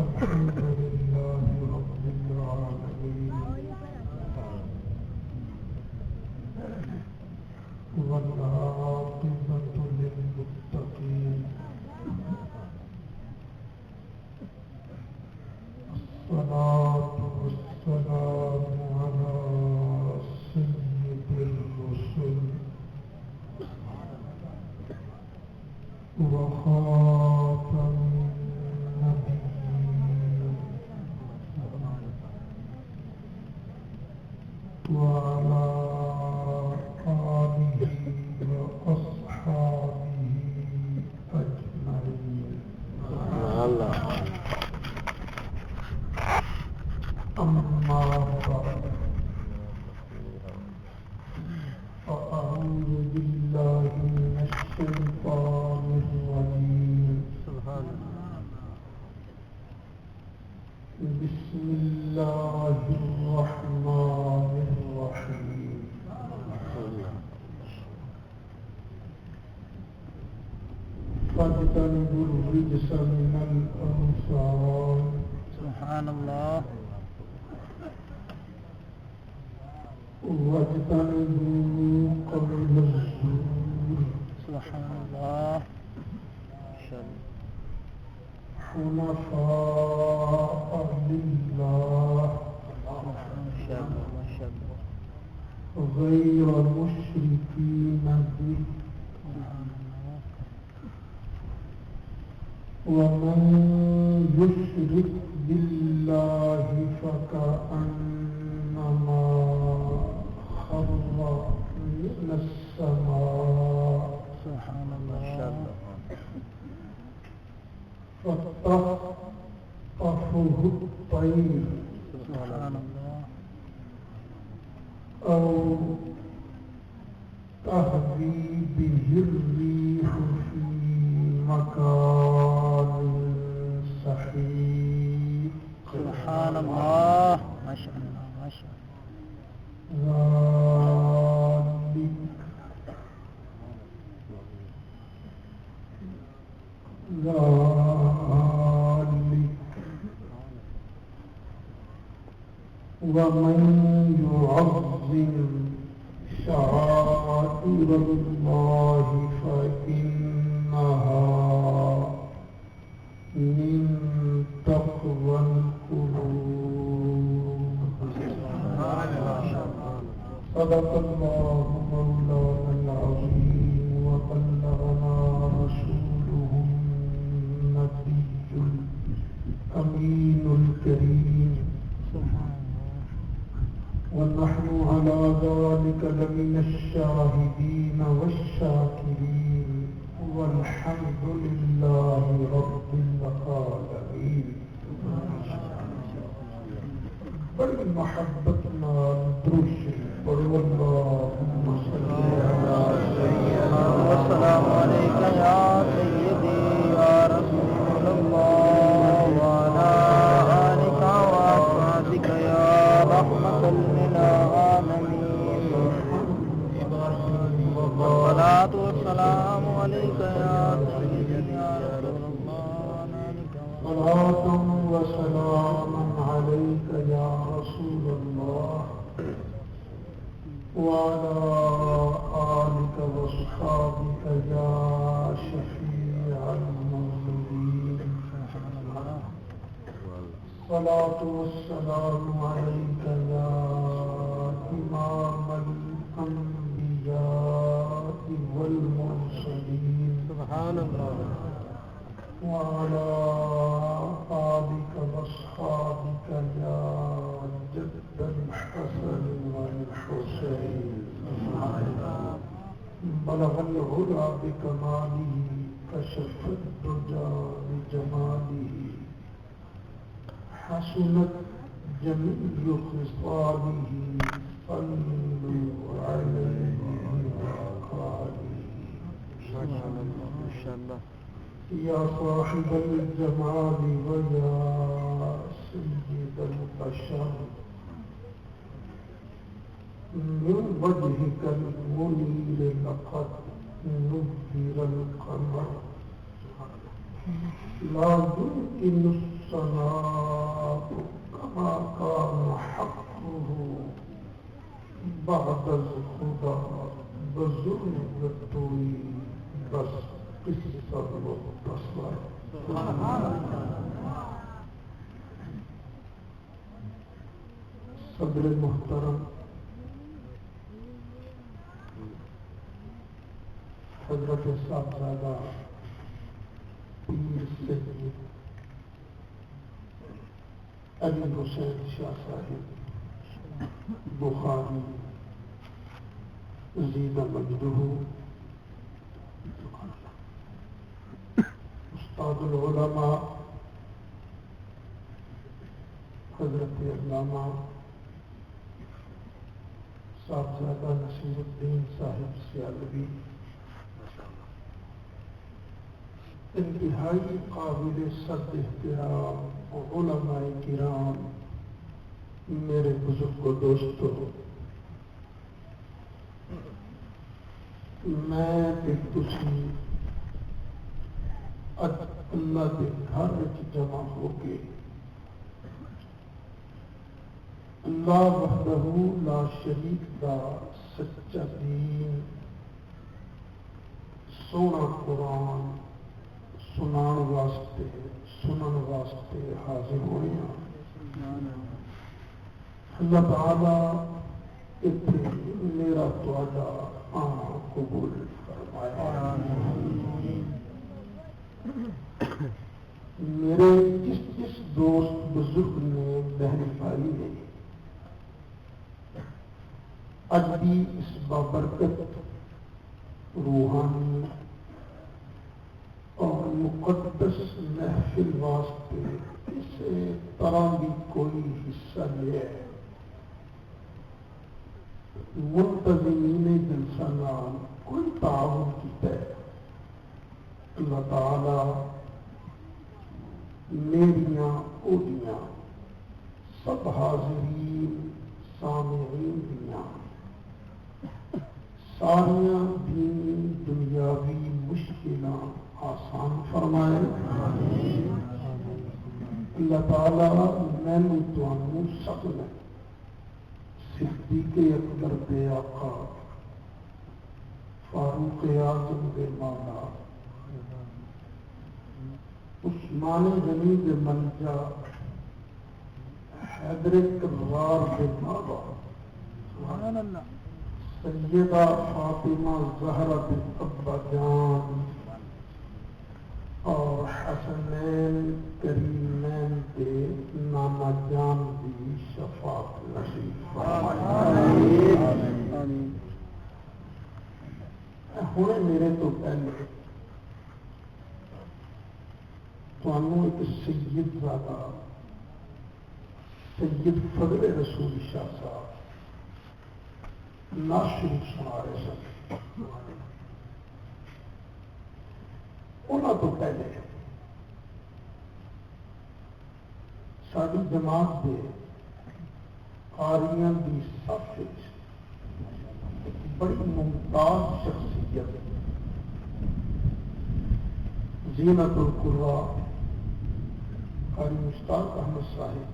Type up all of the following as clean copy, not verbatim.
الحمد لله رب العالمين والعاقبة للمتقين الصلاة والسلام على سيد الرسل وخاتم النبيين وعلى آله وأصحابه أجمعين. أما بعد فأعوذ بالله من الشيطان الرجيم. بسم الله الرحمن الرحيم. فاجتنبوا الرجس من الأوثان. سبحان الله. واجتنبوا قول الزور. سبحان الله. حنفاء لله غير مشركين به ومن يشرك بالله فكأنما خر من السماء. سبحان الله. فتخطفه الطير. سبحان الله. أو تهوي به الريح في مكان سحيق. سبحان الله. ما شاء الله ما شاء ومن يعظم شعائر الله فإنها من تقوى القلوب. صدق الله مولانا العظيم وبلغنا رسوله النبي الأمين الكريم ونحن على ذلك لمن الشاهدين والشاكرين والحمد لله رب العالمين. بڑی محبتنا درود پڑھو. اللهم صل على سيدنا والسلام عليك يا سيدي يا رسول الله وعلى آلك وأصحابك يا رحمة للعالمين. والصلاة والسلام عليك يا سيدي يا رسول الله. صلاة وسلام عليك يا رسول الله وعلى آلك وصحابك يا شفيع المذنبين. صلاة والسلام عليك يا إمام الأنبياء والمرسلين. سبحان الله. وعلى آلك وأصحابك يا جد الحسن والحسين. بلغ العلا بكماله كشف الدجى بجماله حسنت جميع خصاله صلوا عليه وآله. يا صاحب الجمال ويا سيد البشر من وجهك المنير لقد نذر القمر لا يمكن الصلاة كما كان حقه بعد الخدا بزرگت ہوئی بس قصہ مختصر صدر محترم حضرت صاحبزادہ پیر سید علی حسین شاہ صاحب بخاری زید مجدہ استاد العلماء حضرت علامہ صاحبزادہ نصیر الدین صاحب سیالوی انتہائی قابل صد احترام علماء کرام، میرے بزرگ دوستو، میں تسی اللہ کے گھر جمع ہو کے اللہ وحدہ لا شریک دا سچا دین سونا قرآن سنان واسطے حاضر ہوئے ہیں۔ اللہ تعالیٰ اتنے میرا تواڈا آنا قبول فرمایا۔ میرے جس دوست بزرگ نے بہن بھائی نے اج بھی اس بابرکت روحانی اور مقدس محفل واسطے کسی طرح بھی کوئی حصہ لیا ہے، منتظمین جلسہ نال کوئی تعاون کیتا ہے، اللہ تعالی میریاں اوڈیاں سب حاضرین سامعین دیاں ساریاں دینی دنیاوی مشکلاں آسان فرمائے۔ اللہ تعالی میں تانوں سب نے صدیق اکبر دے آقا فاروق اعظم دے مولا عثمان غنی دے منجا حیدر کرار دے بابا سبحان اللہ سیدہ فاطمہ زہرا بن ابا جان اور حسنین کریمین کے نانا جان دی شفاعت نصیب فرمائے۔ ہونے میرے تو پہلے تانوں ایک سید زادہ سید فضل رسول شاہ صاحب نعت شریف سنا رہے سن۔ انہوں تو پہلے ساری جماعت کے قاریاں کی صف ایک بڑی ممتاز شخصیت زینت القراء قاری مشتاق احمد صاحب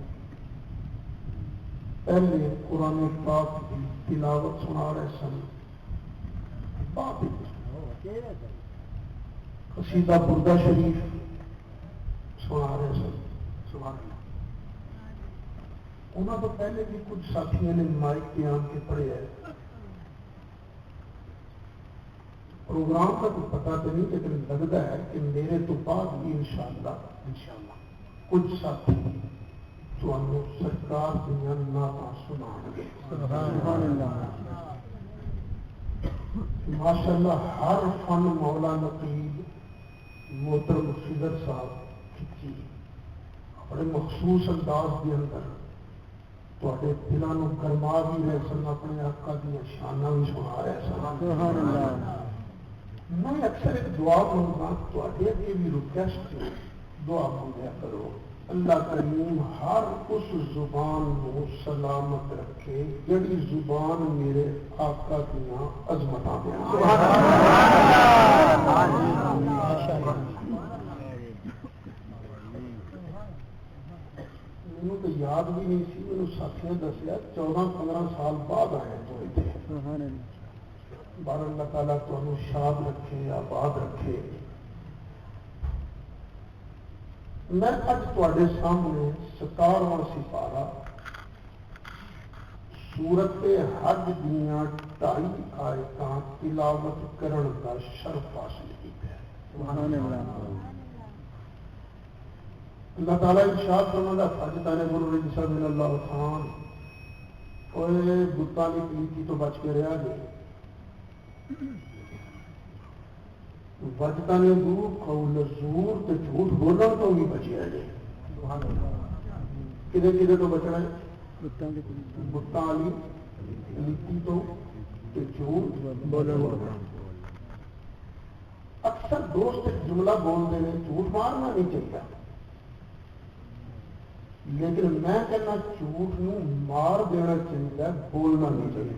پہلے قرآن پاک کی تلاوت سنا رہے سن، بعد قصیدہ بردہ شریف سنا رہے سن۔ سبحان اللہ۔ انہوں تو پہلے بھی کچھ ساتھیوں نے مائک کے آن کے پڑھے ہے، پروگرام کا کوئی پتہ تو نہیں، لیکن لگتا ہے کہ میرے تو بعد بھی انشاءاللہ کچھ ساتھی تو انہوں سرکار دنیا نعتاں سنائیں گے۔ سبحان اللہ۔ ماشاءاللہ ہر فن مولا نقیب محترم خضر صاحب کھچی بڑے مخصوص انداز کے اندر تواڈے دلاں نوں گرما بھی رہے سن، اپنے آقا دی شاناں بھی سنا رہے سن۔ سبحان اللہ۔ میں اکثر ایک دعا مانگا تواڈے اگے بھی ریکویسٹ دعا مانگیا کرو، اللہ کریم ہر اس زبان کو سلامت رکھے جڑی زبان میرے آقا دیاں عظمتاں بیان کرے۔ مینوں تو یاد بھی نہیں سی، مینوں ساتھیاں دسیا 14-15 سال بعد آئے تو اتنے. سبحان اللہ. بار اللہ تعالیٰ تمہیں شاد رکھے، آباد رکھے. میں اج تواڈے سامنے 17واں سپارہ سورت حج دیاں 2.5 آیتاں تلاوت کرن کا شرف حاصل کیتا ہے. سبحان اللہ. اللہ تعالیٰ ارشاد فرماتا فاجتان الرجس من الاوثان، اوے بتاں دی پلیتی تو بچ کے رہا جے. بچتا نے دور قول زور تے جھوٹ بولن تو بھی بچیا جائے. کدے کدے تو بچنا ہے؟ بتاں والی پلیتی تو تے جھوٹ بولن. اکثر دوست ایک جملہ بولتے ہیں جھوٹ مارنا نہیں چاہیے، لیکن میں کہنا جھوٹ نو مار دینا چاہیے، بولنا نہیں چاہیے.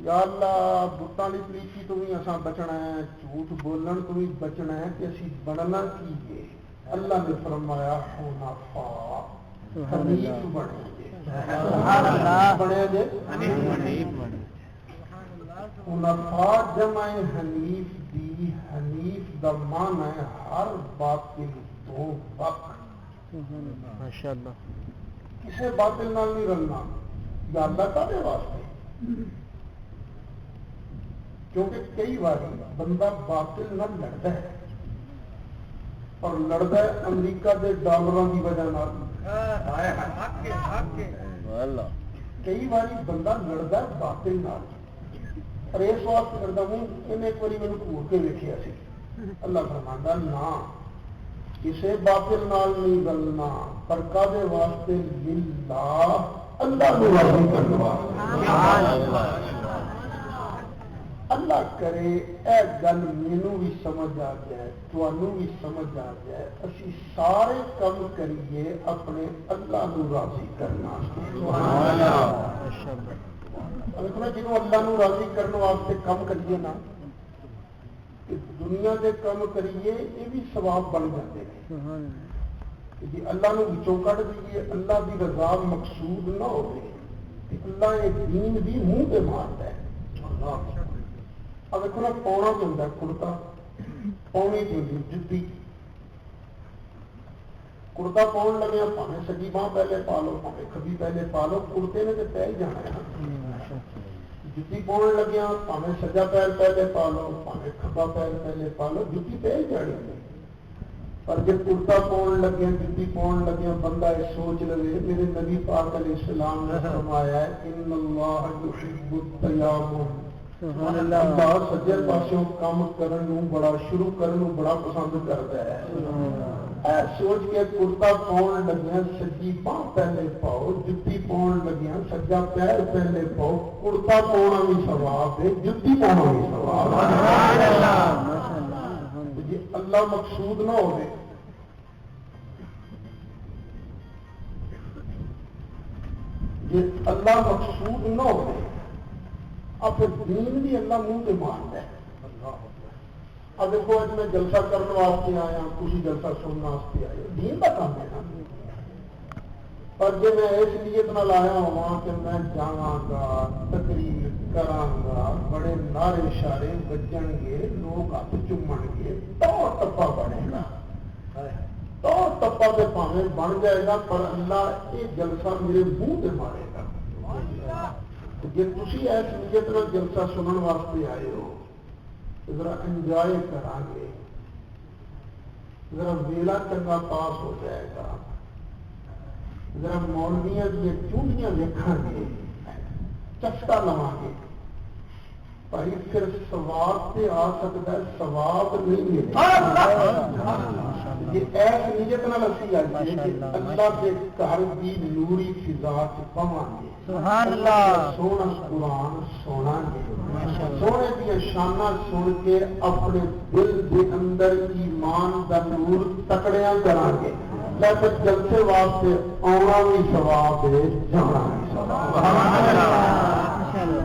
یا اللہ بتاں دی پلیتی تو بھی اساں بچنا ہے، جھوٹ بولن تو بھی بچنا ہے کہ اسی بننا کی ہے. اللہ نے فرمایا حنفاء، حنیف بنے جے. بنے جے حنفاء جمع حنیف دی. حنیف دا معنی ہے ہر باطل تو بک. ماشاءاللہ. کسے باطل نال نہیں رلنا. یا اللہ تعالی واسطے، کیونکہ کئی بار بندہ باطل نہ لڑتا ہے اور لڑتا ہے امریکہ کے ڈالروں کی وجہ نال. کئی بار بندہ لڑتا ہے باطل نال، اور اس واسطے کرتا ہوں انہیں ایک بار میں گھور کے ویکھیا سی. اللہ فرماندا نہ کسے باطل نال نہیں گلنا، پر کادے واسطے للہ، اللہ کو راضی کرنے واسطے. اللہ کرے اے گل مینوں بھی سمجھ آ جائے، تانوں بھی سمجھ آ جائے، اسی سارے کم کریے اپنے اللہ کو راضی کرنا. جنہوں اللہ کو راضی کرنے واسطے کم کریے نا، کہ دنیا کے کم کریے یہ بھی ثواب بن جاتے ہیں. جی اللہ کو وچوں کٹ دیے، اللہ کی رضا مقصود نہ ہو، اللہ یہ دین بھی منہ پہ مارتا ہے. اب دیکھو نا پاؤنا جو ہوتا ہے کرتا، پاؤنی جو ہوتی جتی. کرتا پاؤن لگے پاویں سجی باں پہلے پا لو، پاویں کبھی پہلے پا لو، کرتے نے تو پہ ہی جانا ہے. جتی پاؤن لگیا پاویں سجا پیر پہلے پا لو، پاویں کھبا پیر پہلے پا لو، جتی پہ ہی جانی ہے. پر جب کرتا پاؤن لگیا، جتی پاؤن لگیا، بندہ یہ سوچ لے. میرے نبی پاک علیہ السلام نے فرمایا ہے ان اللہ یحب التیامن، اللہ سجے پاسوں کام کرن بڑا شروع کرن بڑا پسند کرتا ہے. اے سوچ کے کرتا پاؤن لگیا سجی باں پہلے پاؤ، جتی پاؤن لگیا سجا پیر پہلے پاؤ. کرتا پاؤنا بھی ثواب ہے، جتی پاؤنا بھی ثواب ہے. جی اللہ مقصود نہ ہو، جی اللہ مقصود نہ ہو، اب دین بھی اللہ منہ پہ مارتا ہے. اب دیکھو اج میں جلسہ کرنے واسطے آیا، کسی جلسہ سننے واسطے آئے، دین کا کام ہے نا. پر جی میں اس نیت نال آیا ہوا کہ میں جاواں گا، تقریر کراں گا، بڑے نعرے اشارے بجن گے، لوگ ہاتھ چومن گے، توڑ ٹپا بنے گا. توڑ ٹپا تو پاویں بن جائے گا، پر اللہ یہ جلسہ میرے منہ پہ مارے گا. جی تھی ایس نیت نال جلسہ سنن واسطے آئے ہو، ذرا انجوائے کریں گے، ذرا ویلا چنگا پاس ہو جائے گا، ذرا مولویاں کی چونڈیاں دیکھیں گے، چسکا لواں گے. بھائی پھر ثواب سے آ سکتا ہے، ثواب نہیں ملے. یہ ایس نیت نال اسی آئیے کہ اللہ کے گھر کی نوری فضا چ پواں گے. سبحان اللہ. سونا قرآن سونا گے، سونے دیا شانہ سن کے اپنے دل کے اندر ایمان دا نور تکڑیاں کریں گے. لیکن جلسے واسطے آنا بھی ثواب ہے، جانا بھی ثواب ہے۔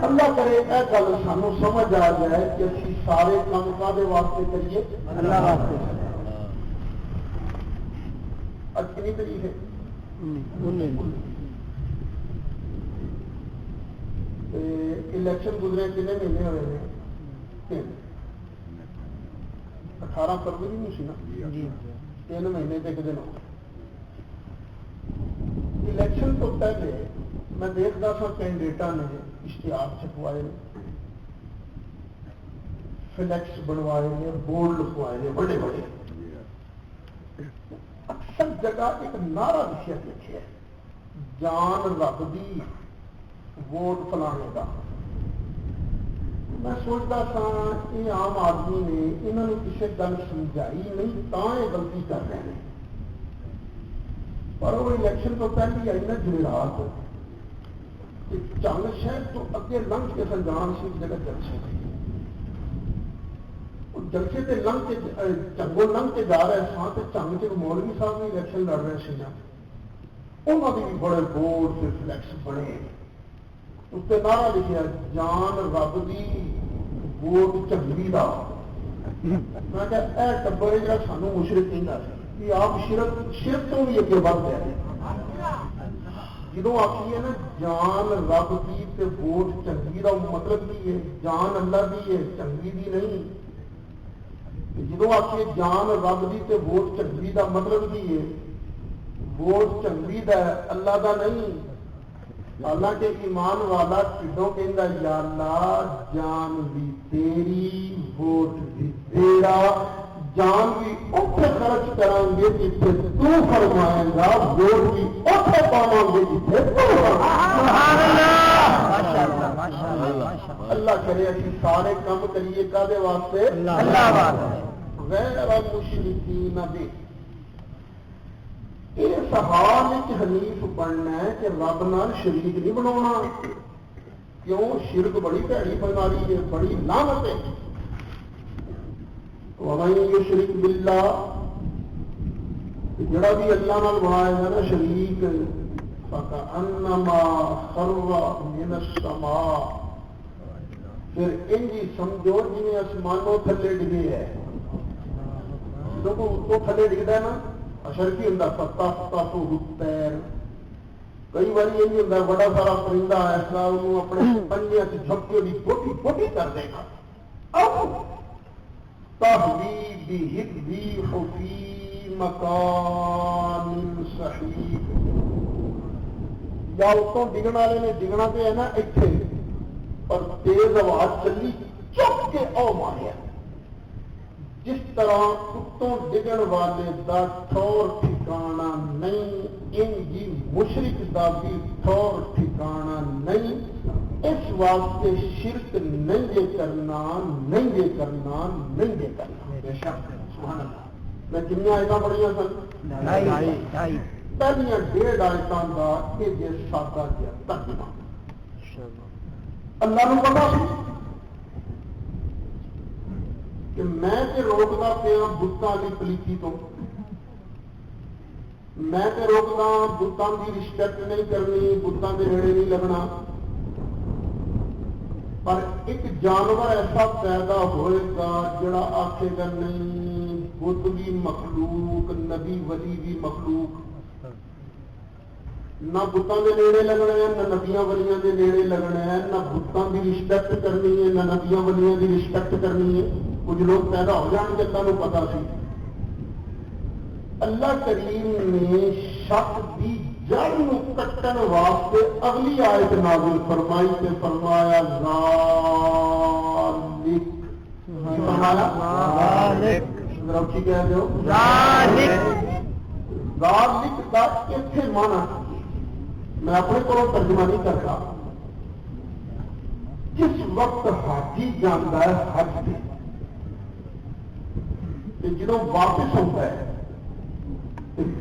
اللہ کرے اے گل سانو سمجھ آ جائے کہ اسی سارے کام کادے واسطے کریے؟ اللہ واسطے۔ اج کتنی تاریخ ہے؟ الیکشن گزرے کتنے مہینے ہوئے ہیں؟ 18 فروری نہیں سی نا؟ 3 مہینے ایک دن ہو گئے۔ الیکشن تو پہلے میں دیکھتا تھا کینڈیڈیٹاں نے اشتہار چھپوائے، فلیکس بنوائے نے، بورڈ لکھوائے نے بڑے بڑے، اکثر جگہ ایک نعرہ لکھیا لکھے ہے، جان رب دی ووٹ فلانے کا۔ میں سوچتا تھا یہ عام آدمی نے انہوں نے کسی گل سمجھائی نہیں تا یہ غلطی کر رہے ہیں، پر وہ الیکشن تو پہلی آئی نا جمعرات، چنگ شہر تو اگے لنگ کے سنجان سی جگہ جلسے جلسے تے لنگ کے چنگوں لنگ کے جا رہے سا تو چنگ کے مولوی صاحب بھی الیکشن لڑ رہے سن، انہوں نے بھی بڑے بورڈ سے فلیکس بنے، اس پہ نعرہ لکھا جان رب دی ووٹ چنگی دا۔ میں کہ اے ٹبر جا سانو مشرک کہندا سی کہ آپ شرک تو بھی اگے بڑھ گئے۔ جدوں آخیے نا جان رب دی تے ووٹ چنگی دا مطلب کی ہے؟ جان اللہ دی ہے، چنگی دی نہیں۔ جدوں آخیے جان رب دی تے ووٹ چنگی دا مطلب کی ہے؟ ووٹ چنگی دا ہے، اللہ دا نہیں۔ حالانکہ ایمان والا کڈوں کہندا یا اللہ جان بھی تیری، ووٹ بھی تیرا، جان بھی اوتھے خرچ کریں گے جتھے تو فرمائے گا، ووٹ بھی اوتھے پاواں گے جتھے تو اللہ کرے اسی سارے کام کریے کادے واسطے؟ اللہ واسطے، غیر مشرکین بھی۔ اس حال حنیف بننا ہے کہ رب نال شریک نہیں بنانا، کیوں؟ شرک بڑی بھڑی بیماری ہے، بڑی لعنت ہے۔ ومن یشرک باللہ، جڑا بھی اللہ نال بنایا ہے نا شریک، فکأنما خر من السماء، پھر انجی سمجھو جی آسمانوں تھلے ڈگے ہے۔ جب اتوں تھلے ڈگتا ہے نا اشرفی ہوں پیر، کئی بار یہ نہیں ہوتا بڑا سارا پرندہ ایسا انہوں اپنے پنجے سے جھپکے کی چھوٹی چھوٹی کر دے گا۔ اب تحوی فی مکان صحیح، یا اتوں ڈگن والے نے ڈگنا پہ ہے نا اتنے، پر تیز آواز چلی چپ کے او ماریا۔ جس طرح اتوں ڈگن والے دا ٹھور ٹھکانا نہیں، ان جی مشرک دا بھی ٹھور ٹھکانا نہیں۔ اس واسطے شرک نہیں جے کرنا، نہیں جے کرنا، نہیں جے کرنا۔ بے شک سبحان اللہ۔ میں کنیا آیتاں پڑھیاں سن؟ پہلیاں 1.5 آیتاں دا یہ جے سادہ کیا ترجمہ۔ اللہ نے پتا سی کہ میں تے روکتا پیا بتاں دی پلیتی تو، میں تے روکتا بتاں دی رسپیکٹ نہیں کرنی، بتاں دے نیڑے نہیں لگنا، پر ایک جانور ایسا پیدا ہوئے گا جڑا آکھے گا نہیں بت بھی مخلوق، نبی ولی بھی مخلوق، نہ بتاں دے نیڑے لگنا ہے، نہ نبیاں ولیاں دے نیڑے لگنا ہے، نہ بتاں دی رسپیکٹ کرنی ہے، نہ نبیاں ولیاں دی رسپیکٹ کرنی ہے۔ کچھ لوگ پیدا ہو جان گے تمہیں پتا سی۔ اللہ کریم نے شک کی جڑ نو کٹن واسطے اگلی آیت نازل فرمائی تے فرمایا ذالک، فرمایا ذالک، ذرا کہہ دو ذالک۔ ذالک کا اتنے مانا میں اپنے کو ترجمہ نہیں کرتا، جس وقت حاجی جانا ہے حج پہ، جدو واپس ہوتا ہے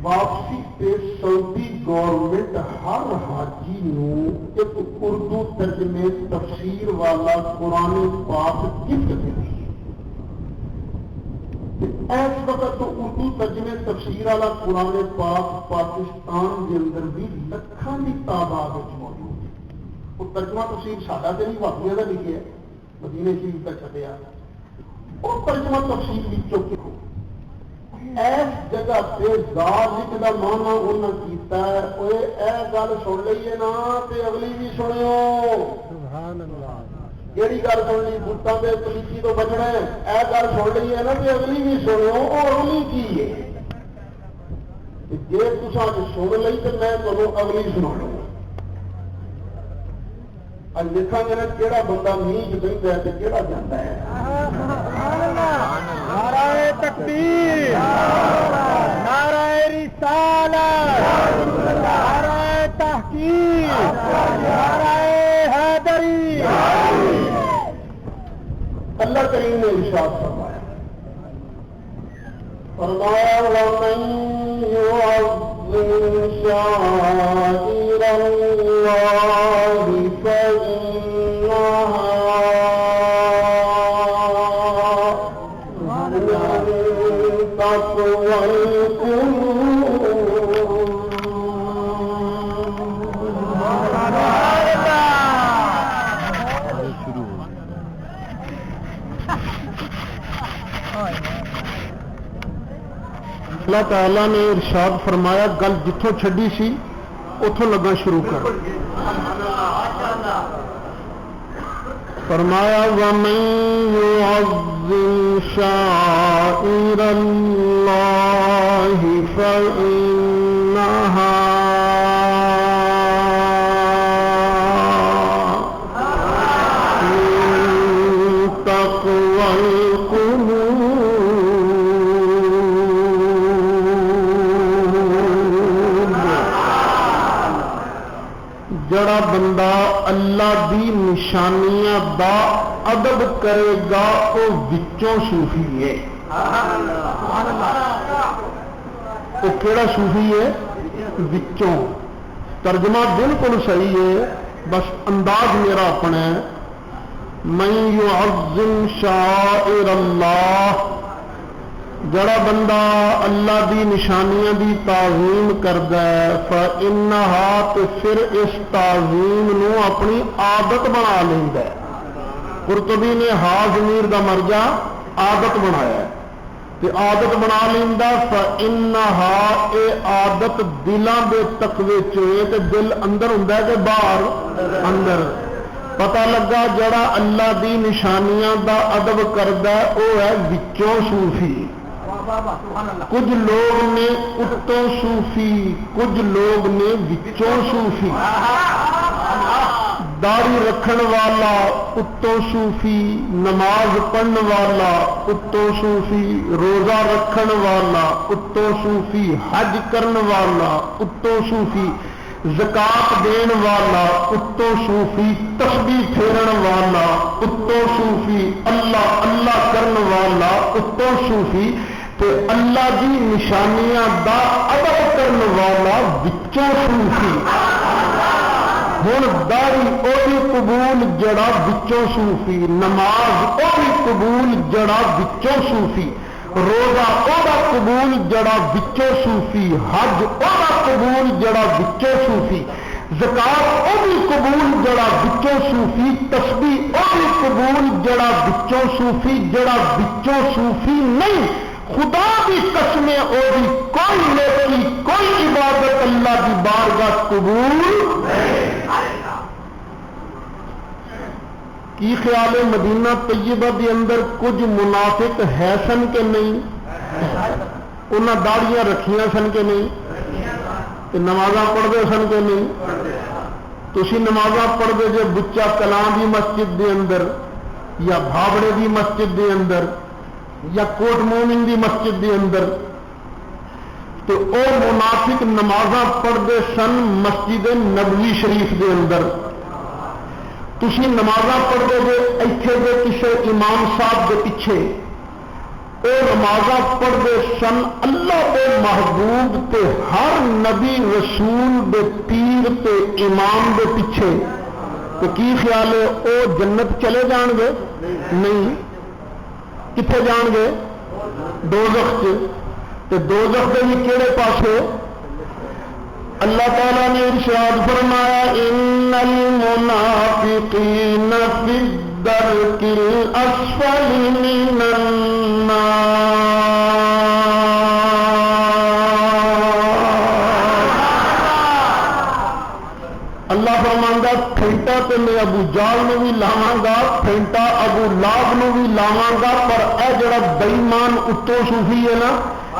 واپسی پہ سعودی گورنمنٹ ہر حاجی نو ایک اردو ترجمے تفسیر والا قرآن پاک گفٹ دیتی ہے۔ اس وقت تو اردو ترجمے تفسیر والا قرآن پاک پاکستان کے اندر بھی لکھان کی تعداد موجود ہے. وہ ترجمہ تفسیر ساڈا تو نہیں واقعہ کا لکھے ہے مدینے شریف کا چھپیا وہ ترجمہ تفسیر بھی چوکے اس جگہ پہ ذالک دا مانا انہاں کیتا ہے اوے اے گل سن لئیے نا تے اگلی بھی سنیو. سبحان اللہ. کیڑی گل سن لی بتاں دے پلیتی تو بچنا ہے اے گل سن لئیے نا تے اگلی بھی سنیو. او اگلی کی ہے جے تساں سن لئی تے میں تانوں اگلی سناؤں. اج دیکھاں گے نا کیڑا بندہ نیچ بہندا ہے تے کیڑا جاندا ہے. نعرہ تکبیر، نعرہ رسالت، نعرہ تحقیق، نعرہ حیدری. اللہ کریم نے ارشاد فرمایا وَمَن يُعَظِّمْ شَعَائِرَ اللَّهِ فَإِنَّهَا اللہ تعالیٰ نے ارشاد فرمایا گل جتوں چھڈی سی اتوں لگا شروع کر. فرمایا وَمَن يُعَظِّمْ شَعَائِرَ اللَّهِ فَإِنَّهَا مِن تَقْوَى الْقُلُوبِ. جڑا بندہ اللہ دی نشانیاں دا ادب کرے گا وہ وچوں صوفی ہے. وہ کیڑا صوفی ہے؟ وچوں. ترجمہ بالکل صحیح ہے بس انداز میرا اپنا ہے. من یعظم شعائر اللہ جڑا بندہ اللہ دی نشانیاں دی تعظیم کردا ہے فإنہا تو پھر اس تعظیم نو اپنی عادت بنا لیندا ہے. قرطبی نے ہا ضمیر دا مرجع عادت بنایا ہے تے عادت بنا لیندا. فإنہا اے عادت دلاں دے تقوی چ تے دل اندر ہوندا ہے کہ باہر؟ اندر. پتہ لگا جڑا اللہ دی نشانیاں دا ادب کردا ہے او ہے وچوں صوفی. کچھ لوگ نے اتوں صوفی کچھ لوگ نے وچوں صوفی. داڑھی رکھن والا اتوں صوفی، نماز پڑھن والا اتوں صوفی، روزہ رکھن والا اتوں صوفی، حج کرن والا اتوں صوفی، زکات دین والا اتوں صوفی، تسبیح پھیرن والا اتوں صوفی، اللہ اللہ کرن والا اتوں صوفی تے اللہ دی نشانیاں دا ادب کرن والا وچوں صوفی. ہن داڑھی او بھی قبول جڑا وچوں صوفی، نماز او بھی قبول جڑا وچوں صوفی، روزہ او دا قبول جڑا وچوں صوفی، حج او دا قبول جڑا وچوں صوفی، زکات او بھی قبول جڑا وچوں صوفی، تسبیح او بھی قبول جڑا وچوں صوفی. جڑا وچوں صوفی نہیں خدا کی قسمیں او دی کوئی نیکی کوئی عبادت اللہ کی بارگاہ قبول نہیں. کی خیال ہے مدینہ طیبہ کے اندر کچھ منافق ہے سن کے نہیں؟ انہاں داڑیاں رکھیاں سن کے نہیں؟ نمازاں پڑھتے سن کے نہیں؟ تسی نمازاں پڑھتے جے بچہ کلاں دی مسجد دے اندر یا بھاوڑے دی مسجد دے اندر یا کوٹ مومن دی مسجد دے اندر تو او منافق نمازاں پڑھتے سن مسجد نبوی شریف دے اندر. تسی نمازاں پڑھتے جے ایتھے دے کسے امام صاحب دے پیچھے او نمازاں پڑھتے سن اللہ دے محبوب تے ہر نبی رسول دے پیر تے امام دے پیچھے. تو کی خیال ہے او جنت چلے جان گے؟ نہیں. کتنے جان گے؟ دوزخ تے دوزخ دے بھی کہڑے پاسے اللہ تعالیٰ نے ارشاد فرمایا ان المنافقین فی الدرک الاسفل من النار اللہ فرماندا پھینٹا تے میں ابو جال نو بھی لاواں گا پھینٹا ابو لہب نو بھی لاواں گا پر اے جڑا بے ایمان اتوں صوفی ہے نا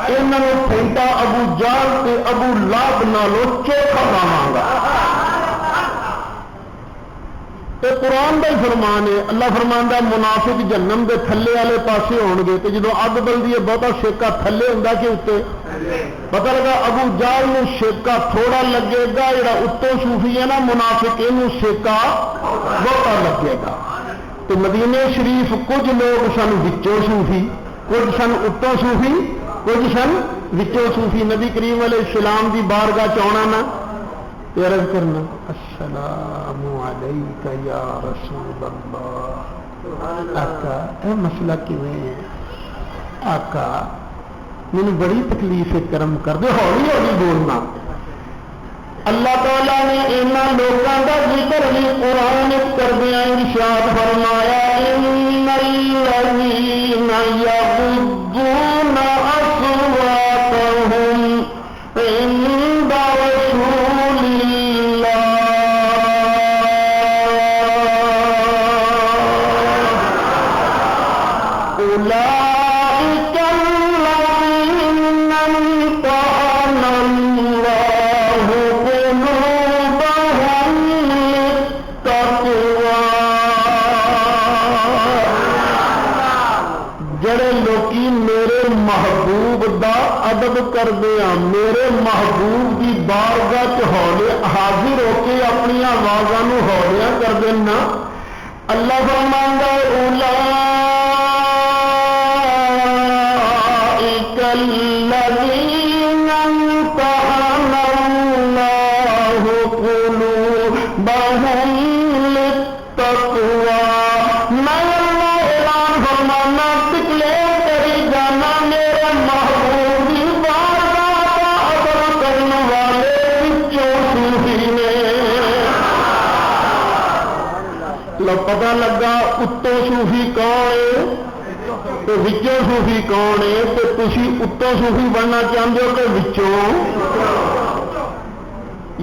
انہوں پھینٹا ابو جال تے ابو لہب نالوں چوکھا لاواں گا تے قرآن کا ہی فرمان ہے اللہ فرماندا منافق جہنم دے تھلے والے پاسے ہون گے تے جدوں اگ بلدی ہے بہتا سیکا تھلے ہوندا کہ اتنے پتہ لگا ابو جال نو سیکا تھوڑا لگے گا جڑا اتوں صوفی ہے نا منافق اینو سیکا بہتا لگے گا تو مدینے شریف کچھ لوگ سن وچوں صوفی کچھ سن اتوں صوفی کچھ سن وچوں صوفی نبی کریم علیہ السلام دی بارگاہ چاہنا نا عرض کرنا السلام علیکہ یا رسول اللہ آقا اے مسئلہ کیویں ہے آقا مجھے بڑی تکلیف ہے کرم کر دے ہولی ہولی بولنا اللہ تعالیٰ نے انہاں لوگوں کا ذکر بھی قرآن کردیا ارشاد فرمایا ان الذین یغضون اصواتهم عند رسول اللہ اولئک الذین امتحن اللہ قلوبهم للتقوی جڑے لوکی میرے محبوب دا ادب کردے ہیں میرے محبوب کی بارگاہ چ ہولے حاضر ہو کے اپنی آوازاں نو ہولیاں کر دینا اللہ فرماندا اولئک الذین امتحن اللہ قلوبهم للتقوی میں اعلان فرمانا ڈکلیئر کری جانا میرے محبوب کی بارگاہ کا ادب کرنے والے وچوں صوفی نے لو پتہ لگا اتوں صوفی کون ہے تو وچوں صوفی کون ہے تو تسی اتوں صوفی بننا چاہتے ہو کہ وچوں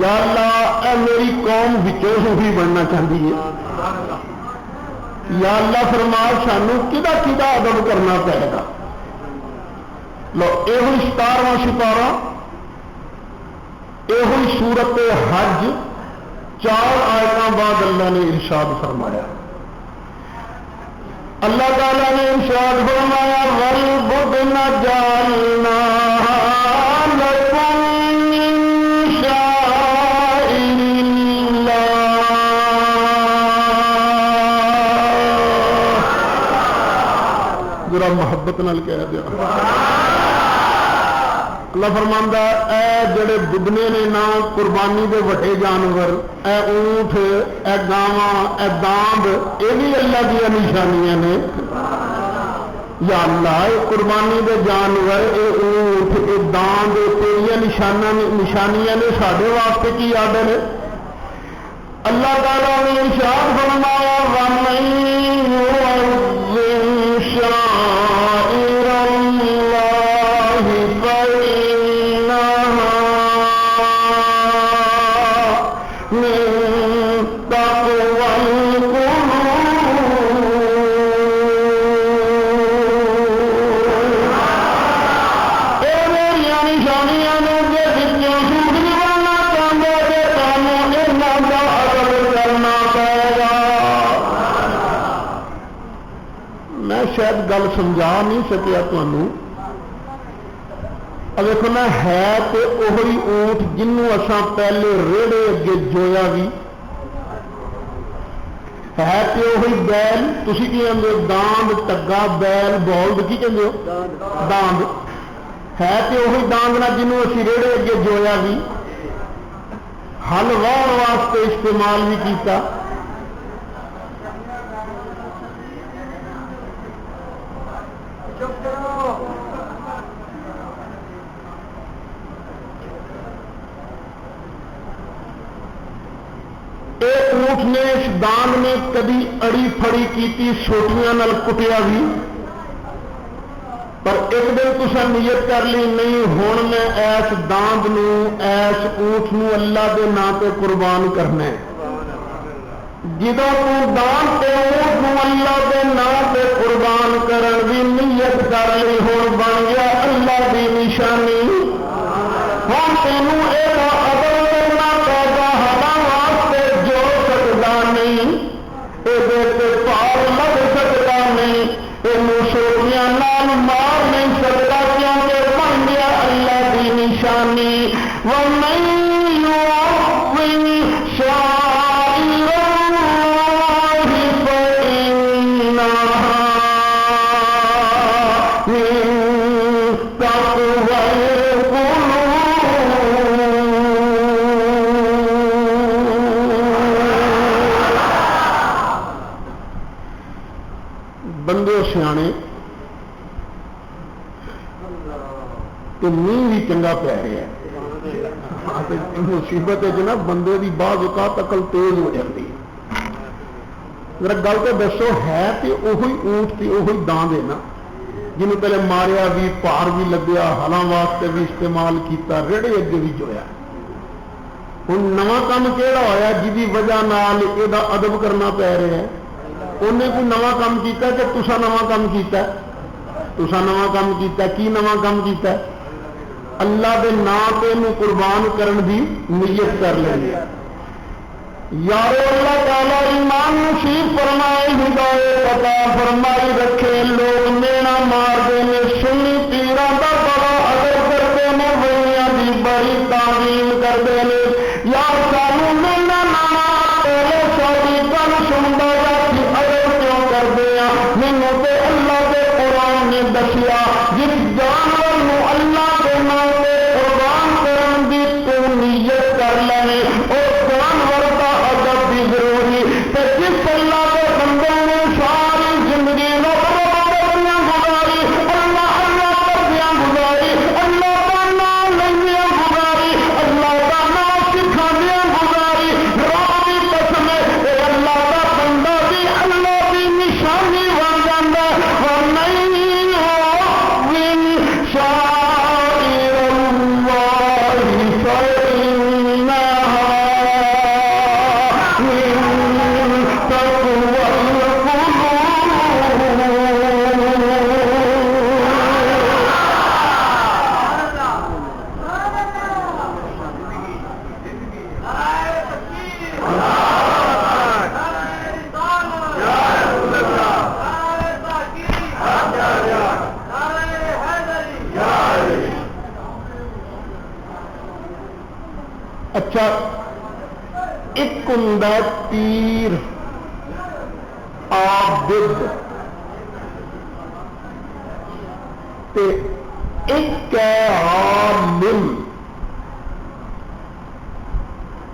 یا اللہ اے میری قوم وچوں صوفی بننا چاہتی ہے یا اللہ فرما سانو کدا کدا ادب کرنا پڑے گا لو یہ 17واں سپارہ یہ سورت حج 4 آیتاں بعد اللہ نے ارشاد فرمایا اللہ تعالیٰ نے ارشاد فرمایا وَالْبُدْنَ جَعَلْنَاهَا لَكُمْ مِنْ شَعَائِرِ اللَّهِ ذرا محبت نال کہہ دیا اللہ فرماندا اے جڑے بدنے نے نا قربانی دے وٹے جانور اے اونٹ اے گاواں اے داند یہ بھی اللہ دی نشانیاں نے یا اللہ اے قربانی دے جانور اے اونٹ اے داند تیریاں نشانیاں نے ساڈے واسطے کی آدھے نے اللہ تعالیٰ نے ارشاد فرمایا وَمَن يُعَظِّمْ شَعَائِرَ اللَّهِ فَإِنَّهَا مِن تَقْوَى الْقُلُوبِ اے میری نشانیاں نے جے وچوں سود نہیں بننا چاہتے تے تانوں انہاں دا ادب کرنا پائے گا میں شاید گل سمجھا نہیں سکیا تمہوں دیکھو نا ہے تو وہی اونٹ جنوں اساں پہلے ریڑے اگے جویا بھی ہے تو وہی بیل تسی کی کہندے داند ٹگا بیل بولد کی کہندے ہو داند ہے تو وہی داند نہ جنوں اسی ریڑے اگے جویا بھی ہل واہن واسطے استعمال بھی کیتا اونٹ نے اس دان نے کدی اڑی پھڑی کی سوٹیاں نال کٹیا بھی پر ایک دن تسا نیت کر لی نہیں ہن میں ایس داند نو ایس اونٹ نو اللہ دے نام پہ قربان کرنا ہے جدوں تو دان تے اونٹ نو اللہ دے نام پہ قربان کرن دی نیت کر لی ہن بن گیا اللہ دی نشانی ہن تینوں یہ ادب کرنا پے گا ہوا واسطے جو سکتا نہیں یہ پار لگ سکتا نہیں یہ سوٹیاں نال مار نہیں سکتا کیونکہ بن گیا اللہ کی نشانی وَمَن يُعَظِّمْ شَعَائِرَ اللَّهِ فَإِنَّهَا مِن تَقْوَى الْقُلُوبِ بندے سیانے تو نیند بھی چنگا پی رہا ہے مصیبت ہے جناب بندے کی بعض اوقات عقل تیز ہو جاتی ہے ذرا گل تو دسو ہے کہ وہی اونٹ کی وہی دان ہے نا جنہوں پہلے ماریا بھی پار بھی لگیا ہلاں واسطے بھی استعمال کیتا ریڑے اگے بھی جویا ہوں نواں کام کہڑا ہوا جی وجہ نال یہ ادب کرنا پی رہا ہے انہیں کوئی نواں کام کیتا کہ تسا نواں کام کیتا تسا نواں کام کیتا کی نواں کام کیتا اللہ دے نام پہ قربان کرن دی نیت کر لیں یارو اللہ تعالی ایمان نصیب فرمائے ہدایت عطا فرمائی رکھے لوگ مینا مارتے ہیں سنی پیراں دا بڑا ادب کرتے ہیں ولیاں دی بڑی تعظیم کرتے ہیں یار سانو مینا نانا پہلے ساری گل سندا جاتی ادب کیوں کرتے ہیں مینوں تے اللہ دے قرآن نے دسیا جس جانور نو اللہ دے نام تے قربان کرن دی تو نیت کر لے او جانور دا ادب بھی ضروری تے جس اللہ دے بندے نے ساری زندگی رب بندیاں گزاری اللہ اللہ کردیاں گزاری اللہ دا نام لیندیاں گزاری اللہ دا نام سکھاندیاں گزاری رب دی قسم اے اللہ دا بندہ بھی اللہ دی نشانی بن جاندا وَمَن يُعَظِّمْ شَعَائِرَ اللَّهِ فَإِنَّهَا مِن تَقْوَى اچھا ایک ہوندا پیر عابد تے ایک ہے عالم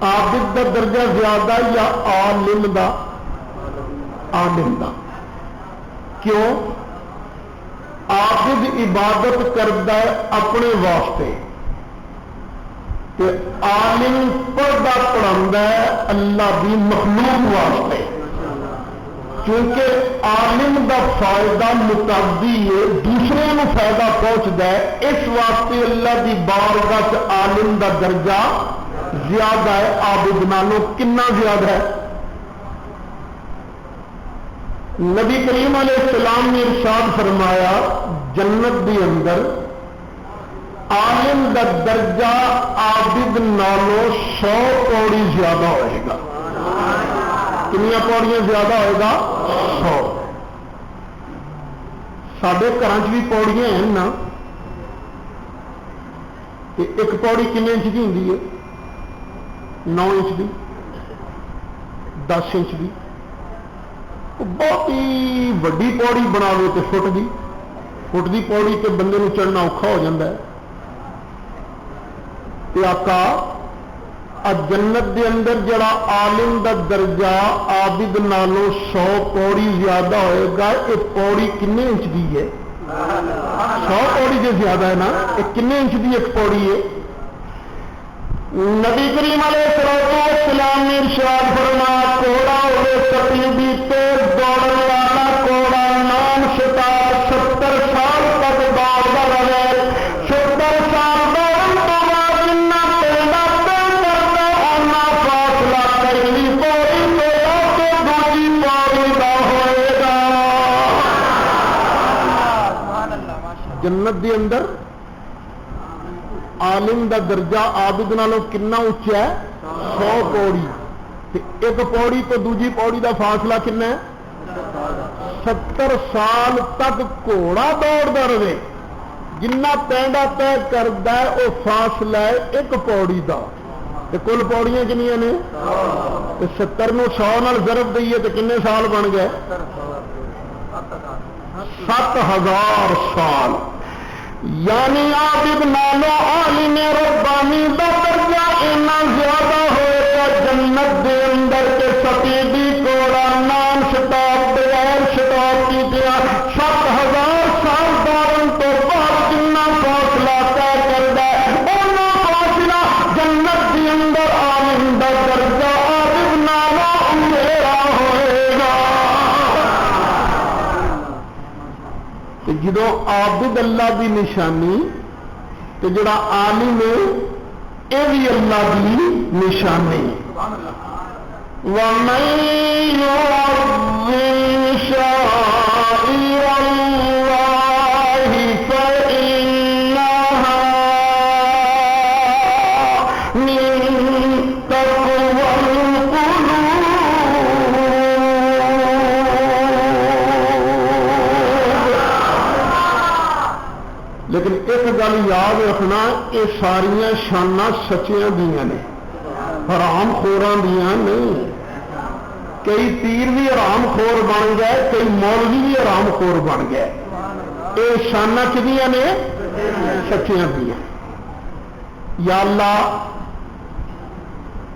عابد دا درجہ زیادہ یا عالم دا کیوں عابد عبادت کرتا ہے اپنے واسطے تے عالم پڑھتا پڑھاتا ہے اللہ دی مخلوق واسطے کیونکہ عالم دا فائدہ متعدی ہے دوسرے نو فائدہ پہنچتا ہے اس واسطے اللہ دی بارگاہ وچ عالم دا درجہ زیادہ ہے عابد نالوں کنا زیادہ ہے نبی کریم علیہ السلام نے ارشاد فرمایا جنت کے اندر عالم کا درجہ عابد نالوں 100 پوڑی زیادہ ہوئے گا کنیا پوڑیاں زیادہ ہوئے گا 100 سڈے گھر بھی پوڑیاں ہیں نا ایک پوڑی کنے انچ کی ہوں 9 انچ کی 10 انچ کی بہت ہی وڈی پوڑی بنا لو تو فٹ دی پوڑی تے بندے نو چڑھنا اوکھا ہو جاتا ہے تے آقا جنت دے اندر جڑا عالم دا درجہ عابد نالوں 100 پوڑی زیادہ ہوئے گا یہ پوڑی کنے انچ دی ہے 100 پوڑی جو زیادہ ہے نا یہ کنے انچ دی ایک پوڑی ہے نبی کریم علیہ السلام نے ارشاد فرمایا سپیدی تیز دوڑن والا کوڑا نام شتار 70 سال تک دوڑتا رہے 70 سال دوڑن تو بعد جنا پیڑا طے کرتا اُنہ فاصلہ پہلی پوڑی تیرا تو دوسری پوڑی کا ہوئے گا جنت دے اندر عالم دا درجہ عابد نالوں کنا اچا ہے 100 پوڑی ایک پوڑی تو دوجی پوڑی دا فاصلہ کنا ہے 70 سال تک گھوڑا دوڑتا رہے جنہ پینڈا طے کرتا ہے وہ فاصلہ ہے ایک پوڑی دا کل پوڑیاں کنیاں نے 70 نو 100 نال ضرب دئیے تو کنے سال بن گئے 7000 سال یعنی عابد نالو عالم ربانی دا درجہ اتنا زیادہ ہوئے گا جنت دے اندر کے سپیدی کوڑا نام شتاب بغیر شتاب کی دیا 7000 سال دورن تو بعد جنہ فاصلہ طے کرتا ہے اُنہ فاصلہ جنت دے اندر عالم دا درجہ عابد نالو اندھیرا ہوئے گا جدو عابد اللہ دی نشانی تو جڑا عالم ہے یہ بھی اللہ دی نشانی وَمَن يُعَظِّمْ شَعَائِرَ اللَّهِ فَإِنَّهَا مِن تَقْوَى الْقُلُوبِ لیکن ایک گل یاد رکھنا یہ ساریا شانہ سچیاں دیا نے حرام خوراں دیا نہیں کئی پیر بھی حرام خور بن گئے کئی مولوی بھی حرام خور بن گئے یہ شانہ کدیاں نے سچیاں دیا یا اللہ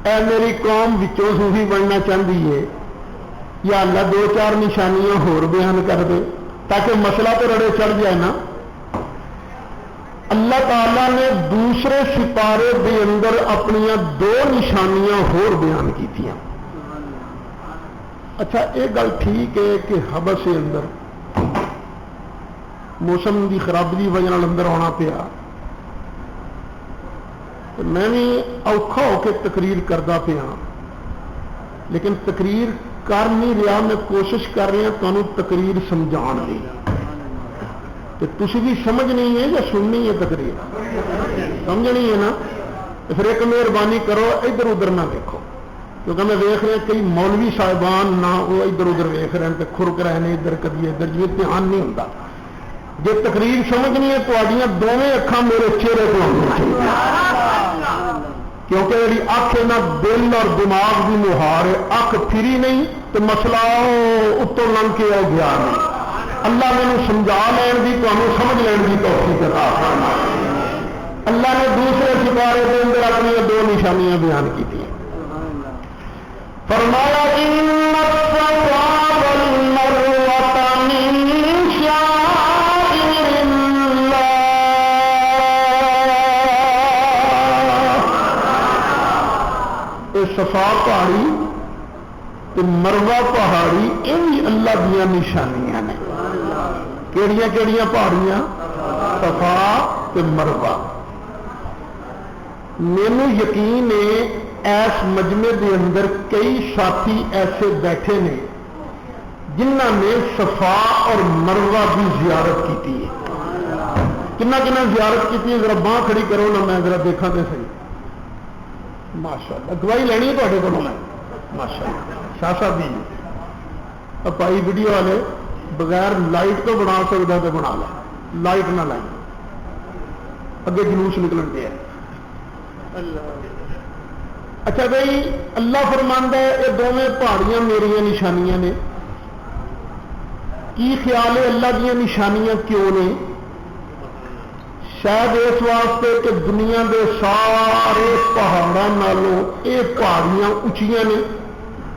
اے میری قوم وچوں صوفی بننا چاہتی ہے یا اللہ 2-4 نشانیاں ہور بیان کر دے تاکہ مسئلہ تو رڑے چڑھ جائے نا اللہ تعالیٰ نے دوسرے سپارے دے اندر اپنی 2 نشانیاں ہور بیان کی تھیں اچھا یہ گل ٹھیک ہے کہ حبش کے اندر موسم کی خرابی کی وجہ اندر آنا پیا میں بھی اوکھا ہو کے تقریر کرتا پیا لیکن تقریر کر نہیں رہا میں کوشش کر رہا تمہیں تقریر سمجھان دی تھی بھی سمجھنی ہے یا سننی ہے تقریر سمجھنی ہے نا پھر ایک مہربانی کرو ادھر ادھر نہ دیکھو کیونکہ میں ویخ رہا کئی مولوی صاحبان نہ وہ ادھر ادھر ویخ رہے ہیں خرک رہے ہیں ادھر کدی ادھر جی دھیان نہیں ہوتا جی تقریر سمجھنی ہے تو دونوں اکھاں میرے چہرے کو ہونی چاہیے کیونکہ جی اکھ نہ دل اور دماغ کی مہار ہے اکھ پھری نہیں تو مسئلہ اتوں لنگ کے آ گیا نہیں اللہ نے سمجھا لین کی تمہیں سمجھ لین کی توفیق عطا فرمائے اللہ نے دوسرے سپارے کے اندر اپنی 2 نشانیاں بیان کی تھی فرمایا ان الصفا والمروة من شعائر اللہ یہ صفا پہاڑی مروہ پہاڑی یہ بھی اللہ دیا نشانیاں نے کیڑیاں کیڑیاں پہاڑیاں صفا تے مروہ مینو یقین ہے اس مجمع دے اندر کئی ساتھی ایسے بیٹھے نے جنہ نے صفا اور مروہ کی زیارت کی ہے کنہ زیارت کی ذرا باہ کھڑی کرو نا میں ذرا دیکھا تو صحیح ماشاء اللہ گواہی لینی ہے تے کو میں ماشاء اللہ شاہ صاحب جی پائی ویڈیو والے بغیر لائٹ تو بنا سکتا تو بنا لا لائٹ نہ لائی اگے جلوس نکلن دیا اچھا بھائی اللہ فرماندا ہے یہ دونوں پہاڑیاں میری نشانیاں نے کی خیال ہے اللہ دیا نشانیاں کیوں نے شاید اس واسطے کہ دنیا کے سارے پہاڑوں نالوں یہ پہاڑیاں اچیاں نے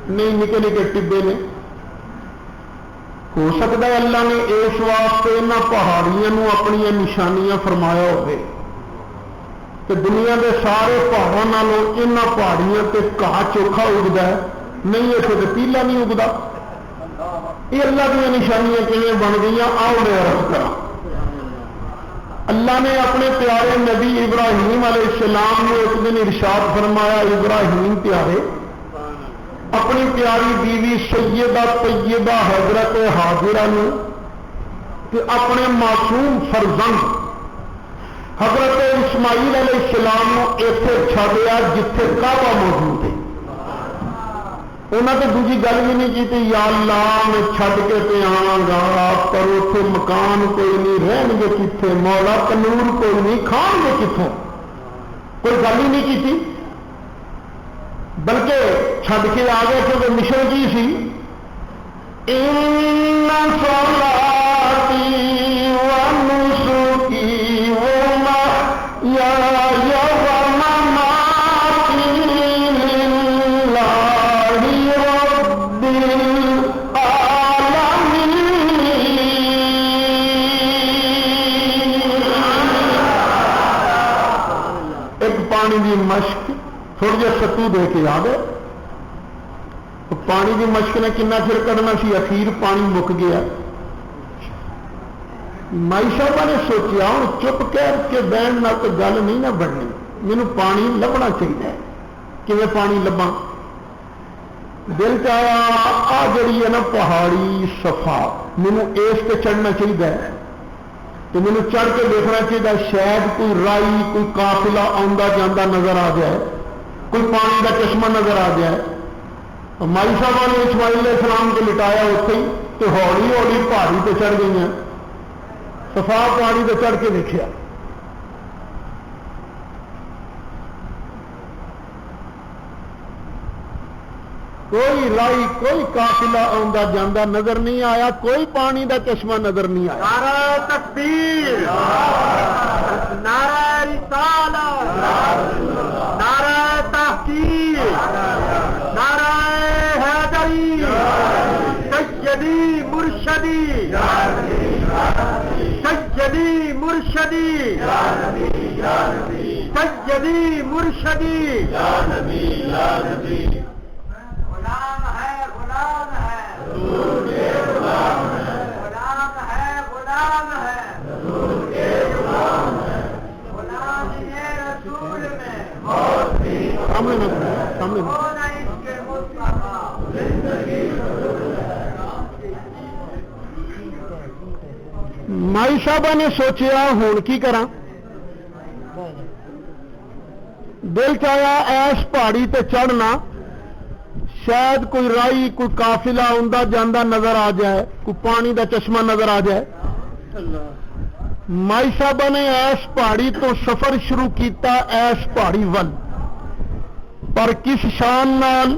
نہیں نکے نکے ٹبے نے ہو سکتا ہے اللہ نے اس واسطے ان پہاڑیاں اپنی نشانیاں فرمایا ہوئے کہ دنیا کے سارے پہاڑوں نالوں ان پہاڑیاں تے گھاہ چوکھا اگتا ہے نہیں اتنے تو تیلا نہیں اگتا. یہ اللہ کی نشانیاں کیونیں بن گئی. آؤ میں عرض کرا. اللہ نے اپنے پیارے نبی ابراہیم علیہ السلام نے ایک دن ارشاد فرمایا ابراہیم پیارے اپنی پیاری بیوی سیدہ طیبہ حضرت حاجرہ نے کہ اپنے معصوم فرزند حضرت اسماعیل علیہ السلام کو ایتھے چھڈیا جتھے کعبہ موجود ہے. انہوں نے دوسری گل بھی نہیں کی یا اللہ میں چھڈ کے پہ آواں گا پر اتنے مکان کوئی نہیں رہن گے کتنے مولا تنور کوئی نہیں کھان گے کتوں کوئی گل ہی نہیں کی بلکہ چھڈ کے آ گئے کیونکہ مشن کی سی ان صلاتی و نسکی و محیایا پانی کی مشق تھوڑا جہا ستو دے کے آ گئے. پانی کی مشق نے کنا چر کرنا سی اخیر پانی مک گیا. مائی صاحب نے سوچیا ہوں چپ کر کے بہن نہ تو گل نہیں نہ بننی مینو پانی لبنا چاہیے. کیونیں پانی لبا دل چاہیا آ جڑی ہے نا پہاڑی صفا مینو اس پہ چڑھنا چاہیے تو مجھے چڑھ کے دیکھنا چاہیے شاید کوئی رائی کوئی قافلہ آندا جانا نظر آ جائے کوئی پانی کا چشمہ نظر آ جائے. مائی صاحب نے اسماعیل علیہ السلام کو لٹایا اتنے ہی تو ہولی ہولی پہاڑی پہ چڑھ گئی ہیں. صفا پانی پہ چڑھ کے دیکھا کوئی رائی کوئی قافلہ آندا جانا نظر نہیں آیا کوئی پانی کا چشمہ نظر نہیں آیا. نعرہ تکبیر نعرہ رسالت نعرہ تحقیق نعرہ حیدری سیدی مرشدی سیدی مرشدی سیدی مرشدی غلام ہے غلام ہے حضور کے غلام ہے غلام ہے غلام ہے حضور کے غلام ہے غلام یہ رسول میں موت بھی ہونا اس کے مصطفیٰ زندگی مائی صاحبہ نے سوچیا ہوں کی کرا دل چاہیا ایس پہاڑی تے چڑھنا شاید کوئی رائی کوئی قافلہ آندا جانا نظر آ جائے کوئی پانی دا چشمہ نظر آ جائے. مائی صاحبہ نے ایس پہاڑی تو سفر شروع کیتا ایس پہاڑی ول پر کس شان نال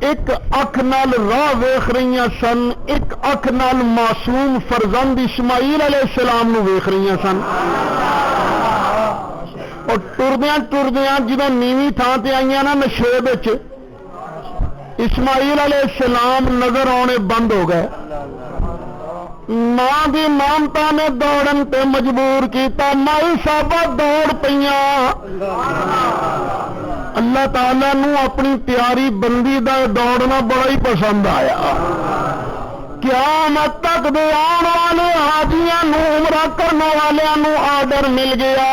ایک اکھ نال راہ ویخ رہی سن ایک اکھ نال معصوم فرزند اسماعیل علیہ السلام نو ویخ رہی سن اور ٹردیاں ٹردیاں جدوں نیویں تھان تے آئیاں نا نشیب وچ اسماعیل علیہ السلام نظر آنے بند ہو گئے. ماں دی مامتا نے دوڑن تے مجبور کیتا مائی صاحبہ دوڑ پیاں. اللہ تعالیٰ نو اپنی پیاری بندی دا دوڑنا بڑا ہی پسند آیا. قیامت تک دے آن والے حاجیاں نو عمرہ کرنے والوں نو آرڈر مل گیا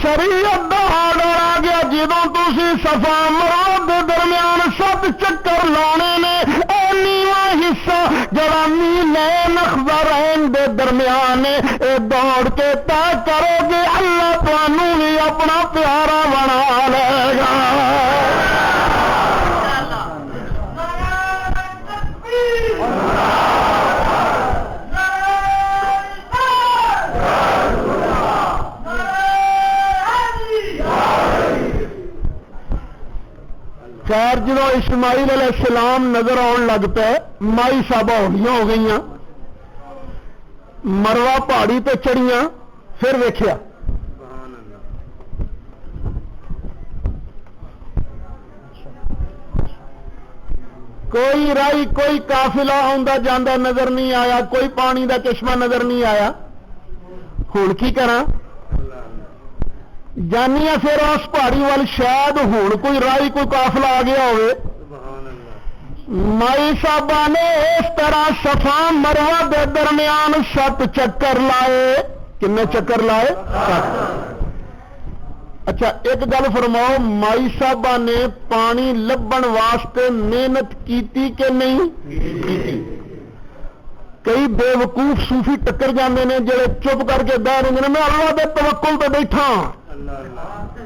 شریعت دا آرڈر آ گیا جدوں تسی صفا مروہ دے درمیان 7 چکر لانے نے اے نیواں حصہ جڑا میلین اخضرین دے درمیان اے دوڑ کے طے کرو گے اللہ تانوں بھی اپنا پیارا بنا لے گا. خیر جدو اسماعیل علیہ السلام نظر آن لگ پے مائی صاحبہ ہولیاں ہو گئی مروا پہاڑی تے چڑھیاں پھر ویکھیا کوئی رائی کوئی قافلہ آندا جاندا نظر نہیں آیا کوئی پانی دا چشمہ نظر نہیں آیا. ہن کی کراں جانیا پھر اس پہاڑی وال شاید ہوں کوئی رائی کوئی قافلہ آ گیا ہوئے مائی صاحبہ نے اس طرح صفا مروہ دے درمیان 7 چکر لائے. کنے چکر لائے؟ 7. اچھا ایک گل فرماؤ، مائی صاحبہ نے پانی لبن واسطے محنت کیتی کہ نہیں کیتی؟ کئی بے وقوف صوفی ٹکر جاندے نے جڑے چپ کر کے بہ رہے ہیں میں اللہ دے توکل تے بیٹھا.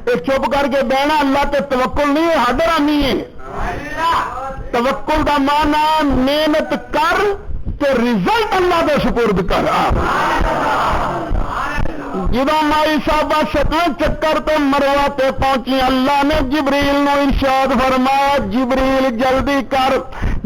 ایک چپ کر کے بہنا اللہ تے توکل نہیں ہے، حاضرانی ہے. توکل دا معنی محنت کر تے رزلٹ اللہ دے سپرد کر. جدو مائی صاحبہ 7ویں چکر تو مروہ تے پہنچی، اللہ نے جبریل نو ارشاد فرمایا جبریل جلدی کر،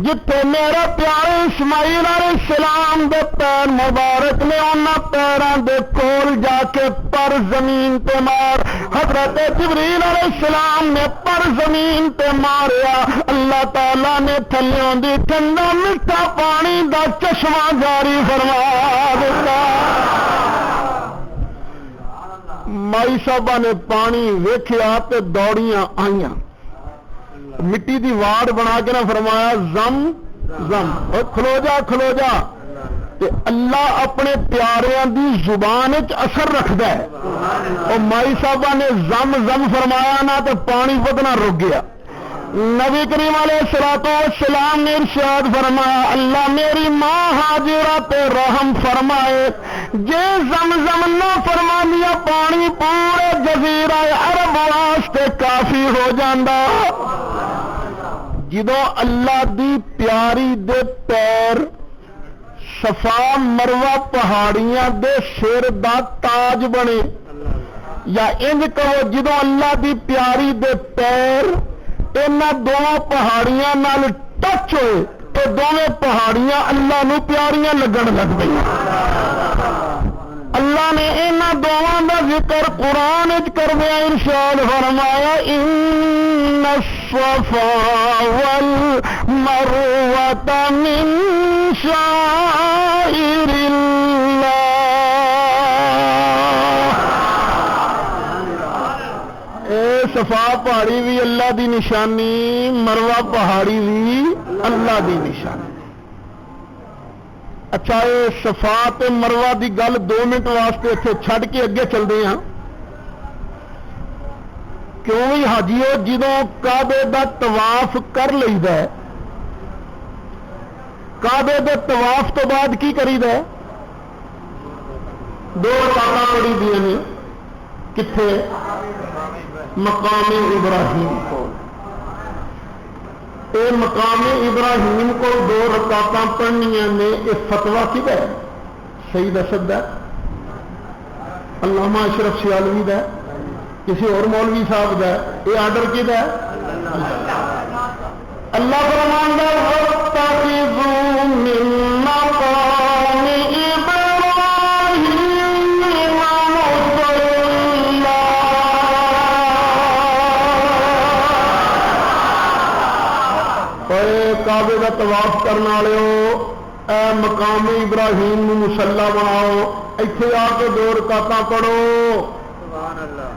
جتھے میرا پیارے اسماعیل علیہ السلام دے پیر مبارک نے انہاں پیراں دے کول جا کے پر زمین تے مار. حضرت جبریل علیہ السلام نے پر زمین تے ماریا، اللہ تعالی نے تھلیوں دی ٹھنڈا میٹھا پانی دا چشمہ جاری فرما دیتا. مائی صاحبہ نے پانی ویکھیا تے دوڑیاں آئیاں، مٹی دی واڑ بنا کے نہ فرمایا زم زم، اور کھلو جا کھلو جا. تے اللہ اپنے پیاریاں دی زبان وچ اثر رکھدا ہے. اور مائی صاحبہ نے زم زم فرمایا نا تے پانی ودنا رک گیا. نبی کریم علیہ الصلوۃ والسلام نے ارشاد فرمایا اللہ میری ماں ہاجرہ پہ رحم فرمائے، جے زمزم نہ فرمانیا پانی پورے جزیرہ عرب واسطے کافی ہو جاندا. جدوں اللہ دی پیاری دے پیر صفا مروہ پہاڑیاں دے سر دا تاج بنے، یا انج کہو جدوں اللہ دی پیاری دے پیر انہاں دونوں پہاڑیاں نال ٹچ ہوئے تو دونوں پہاڑیاں اللہ نو پیاریاں لگن لگ گئی. اللہ نے انہاں دونوں دا ذکر قرآن وچ کردیا ارشاد فرمایا ان الصفا والمروۃ من شعائر اللہ. صفا پہاڑی بھی اللہ دی نشانی، مروہ پہاڑی بھی اللہ دی نشانی. اچھا یہ صفا تے مروہ دی گل 2 منٹ واسطے اتنے چھڈ کے اگے چلتے ہیں. کیوں بھی حاجیو جدوں کعبے دا طواف کر لئیدا ہے، کعبے دے طواف تو بعد کی کریدا ہے؟ 2 رکعتاں پڑھی دیاں نے. کتھے؟ مقام ابراہیم کو. اے مقام ابراہیم کو 2 رکعتاں پڑھنیاں نے. یہ فتویٰ کدا ہے؟ سید اسد ہے، علامہ اشرف سیالوی دا ہے، کسی اور مولوی صاحب دا ہے. یہ آرڈر کدا ہے؟ اللہ فرماندا وَاتَّخِذُوا مِن مَّقَامِ کعبے کا طواف کرنے والے ہو، اے مقام ابراہیم نو مصلی بناؤ، ایتھے آ کے 2 رکعتاں پڑھو. سبحان اللہ.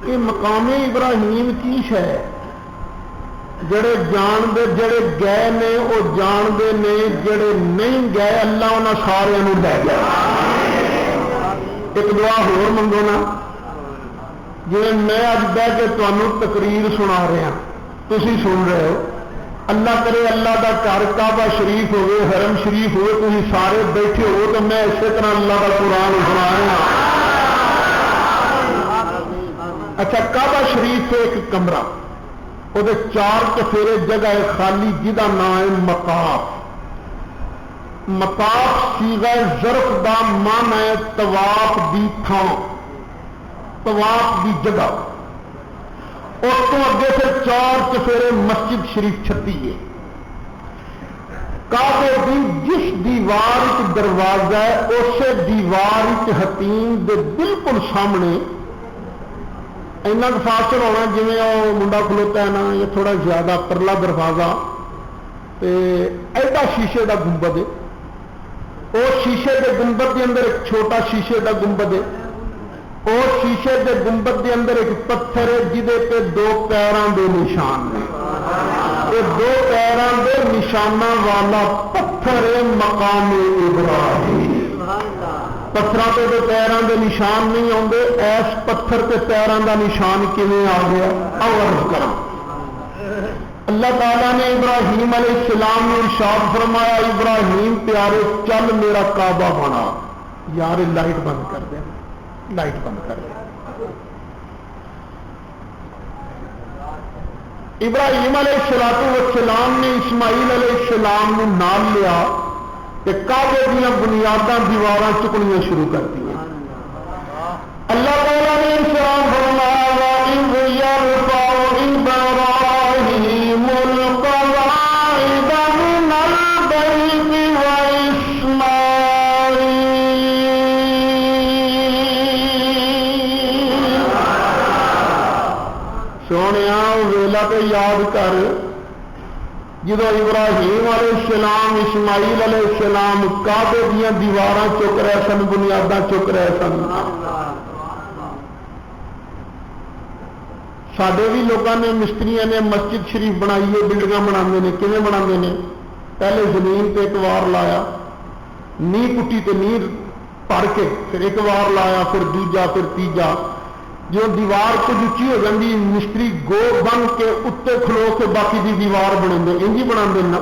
یہ مقام ابراہیم کی ہے؟ جڑے جان دے جڑے گئے نے وہ جان دے نے، جڑے نہیں گئے اللہ انہاں سارے نو لے گیا. ایک دعا ہور منگو نا، جی میں اج بہ کے تمہیں تقریر سنا رہا، تسی سن رہے ہو. اللہ کرے اللہ دا گھر کعبہ شریف ہوئے، حرم شریف ہوئے، تھی سارے بیٹھے ہو تو میں اسی طرح اللہ کا قرآن سنا رہا. اچھا کعبہ شریف سے ایک کمرہ، وہ 4 چفیرے جگہ ہے خالی جہاں نام ہے مطاف. مطاف صیغہ ظرف دا معنی ہے طواف دی تھان، طواف دی جگہ. اس کو اگے سے 4 چفیرے مسجد شریف چھتی ہے. کعبے کی جس دیوار دروازہ ہے اسے دیوار حتیم دے بالکل سامنے اینا فاصل ہونا جی وہ منڈا کھلوتا ہے نا، یا تھوڑا زیادہ پرلا دروازہ ایڈا شیشے کا گنبد ہے. اس شیشے کے گنبد کے اندر ایک چھوٹا شیشے کا گنبد ہے. اور شیشے کے گنبد کے اندر ایک پتھر ہے جہے پہ 2 پیروں کے نشان ہیں. یہ دو پیراں دے نشاناں والا پتھر ہے مقام ابراہیم. پتھراں تے پیراں دے نشان نہیں آتے، ایس پتھر تے پیراں دا نشان کیویں آ گیا؟ عرض کرو. اللہ تعالیٰ نے ابراہیم علیہ السلام نے ارشاد فرمایا ابراہیم پیارے چل میرا کعبہ بنا. یار لائٹ بند کر دیں، لائٹ بند کر دیں. ابراہیم علیہ السلام نے اسماعیل علیہ السلام نے نام لیا کہ کعبے دیا بنیاداں دیواراں چکنیاں شروع کر دی. اللہ تعالیٰ نے ارشاد فرمایا وَإِذْ يَرْفَعُ إِبْرَاهِيمُ الْقَوَاعِدَ مِنَ الْبَيْتِ وَإِسْمَاعِيلُ. سونیا ویلا تے یاد کر جدو ابراہیم علیہ السلام اسماعیل علیہ السلام کعبے دیا دیواراں چک رہے سن، بنیاداں چک رہے سن. سڈے بھی لوگوں نے مستری نے مسجد شریف بنائی ہے، بلڈنگاں بنا کیویں بنا نے؟ پہلے زمین تے ایک وار لایا، نی پٹی تے نی پڑ کے پھر ایک وار لایا، پھر دوجا، پھر تیجا. جو دیوار کچھ اچھی ہو جاتی مستری گو بن کے اتنے کھلو کے باقی دی دیوار بنا انجی بنا دینا.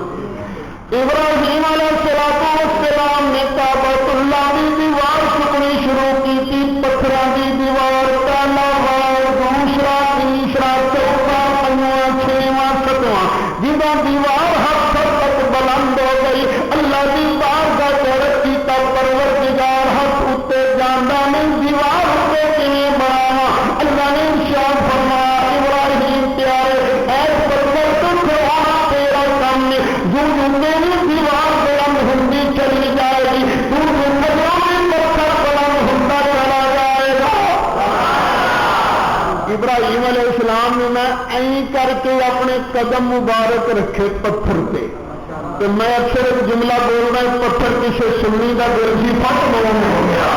ابراہیم علیہ السلام نے کعبۃ اللہ کی دیوار چکنی شروع کی تھی. پتھراں دی دیوار، پہلا وار، دوسرا، تیسرا، چوتھا، پنجواں، چھواں، ستواں، جہاں دیوار ہاتھ تک بلند ہو گئی. اللہ کی بارگاہ چڑھ کی پروردگار ہاتھ اتنے جانا نہیں، دیوار اتنے کیویں بناواں؟ اللہ نے ارشاد فرمایا ابراہیم پیارے اے پتھر تو کھڑا تیرا کام نہیں، جو میری دیوار بلند ہوندی چلی جائے گی، تو نظروں میں پتھر بلند ہوتا چلا جائے گا. ابراہیم علیہ السلام نے میں این کر کے اپنے قدم مبارک رکھے پتھر پہ. تو میں اکثر ایک جملہ بول رہا ہوں، پتھر کسی سنی کا دل سی پٹ موم ہو گیا.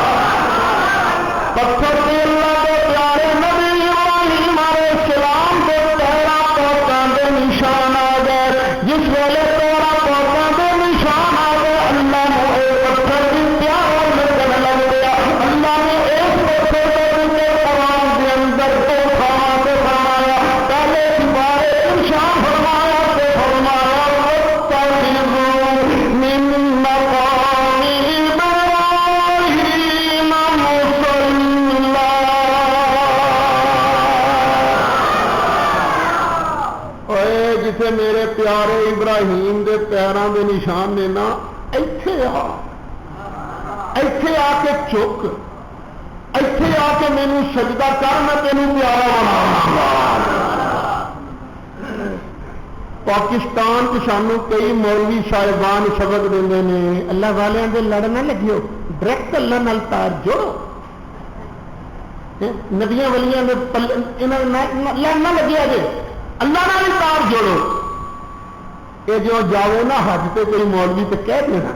پتھر کے اللہ کے پیارے نبی ابراہیم علیہ السلام کے پیرا پوتاں دے نشان آ گئے. جس ویلے پیرا پوتاں دے نشان آ گئے اللہ نے ایک پتھر بھی پیارا لگن لگ گیا. اللہ نے ایک پتھر کے قرآن کے اندر دو تھاواں تے فرمایا. پہلے بارے ارشاد فرمایا تے فرمایا وَاتَّخِذُوا مِن مَّقَامِ إِبْرَاهِيمَ مُصَلًّى. اے جتھے میرے پیارے ابراہیم دے پیراں دے نشان نے نا، ایتھے آ کے چک، ایتھے آ کے مینوں سجدہ کر، میں تینوں پیارا بناواں. پاکستان کے سانوں کئی مولوی صاحبان سبق دے نے اللہ والوں کے لڑ نہ لگیو، ڈائریکٹ اللہ نال تار جوڑو. نبیاں ولیاں لڑ نہ لگیا جے، اللہ نال تار جوڑو. یہ جو جاؤ نا حج پہ کوئی مولوی تو کہہ دینا،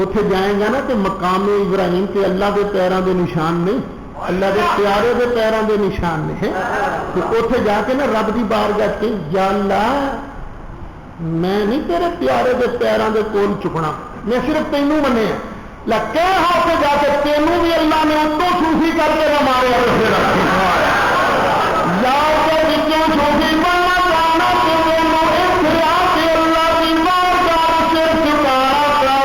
اتے جائے گا نا تو مقام ابراہیم کے اللہ کے پیروں کے نشان نہیں، اللہ کے پیارے کے پیروں کے نشان نے. اتے جا کے نا رب کی بارگاہ کے یا اللہ میں نہیں تیرے پیارے کے پیروں کے کول چکنا، میں صرف تینوں منے کہ ہاتھ سے جا کے تینوں بھی اللہ نے اتوں صوفی کر کے نہ مارے یا کے صوفی بننا چاہنا اللہ کی بارگاہ سے چکانا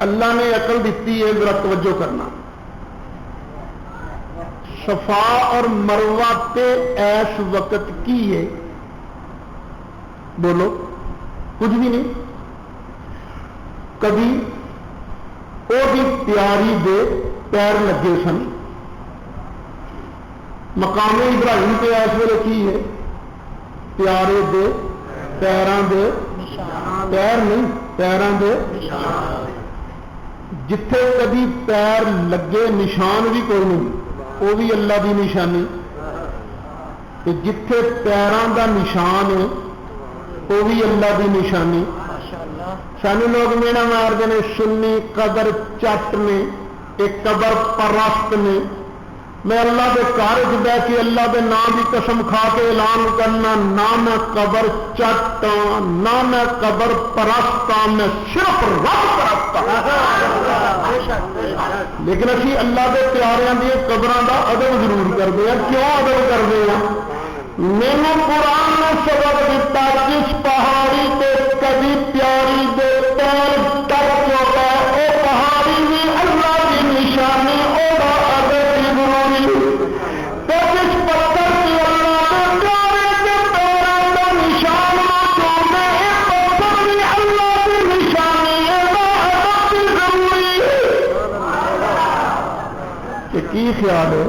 اللہ نے عقل دیتی ہے. ذرا توجہ کرنا. صفا اور مروہ تے ایس وقت کی ہے؟ بولو کچھ بھی نہیں. کبھی وہ بھی پیاری دے پیر لگے سن. مقام ابراہیم تے ایس ویلے کی ہے؟ پیارے دے پیراں دے، پیر نہیں پیراں دے. جتھے کبھی پیر لگے نشان بھی کوئی نہیں، وہ بھی اللہ کی نشانی. جتھے پیراں دا نشان وہ بھی اللہ کی نشانی. سانو لوگ مینا مارتے ہیں سنی قبر چٹ نے، ایک قبر پرست نے. میں اللہ کے گھر بہ کے اللہ کے نام کی قسم کھا کے اعلان کرنا، نہ میں قبر چٹ ہاں، نہ میں قبر پرست ہاں، میں صرف رب پرست ہاں. لیکن اسی اللہ کے پیاریاں دی قبراں دا ادب ضرور کرتے ہیں. کیوں ادب کرتے ہیں؟ مینو قرآن نے سبق دیتا، جس پہاڑی تے کبھی پیاری دے پیر ٹر چکا وہ پہاڑی بھی اللہ کی نشانی، وہ ادب بھی ضروری. تو جس پتھر کی اللہ کے پیارے کے پیروں کا نشان چاہتے ہیں، پتھر بھی اللہ کی نشانی، وہ ادب بھی ضروری. کہ کی خیال ہے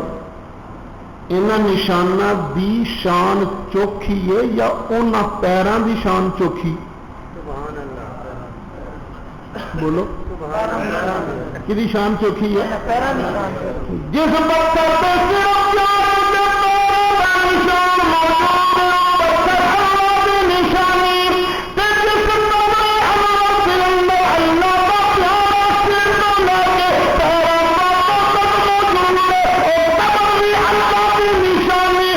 انہاں نشانہ دی شان چوکھی ہے یا انہاں پیراں دی شان چوکھی؟ بولو کی شان چوکھی ہے؟ جس پتھر پہ صرف پیروں کے پیروں کا نشان موجود ہے، پتھر اللہ کی نشانی. جس قبر اللہ کے اندر اللہ کا پیارا سر لے کے پیروں کا پتھر موجود ہے، وہ قبر بھی اللہ کی نشانی.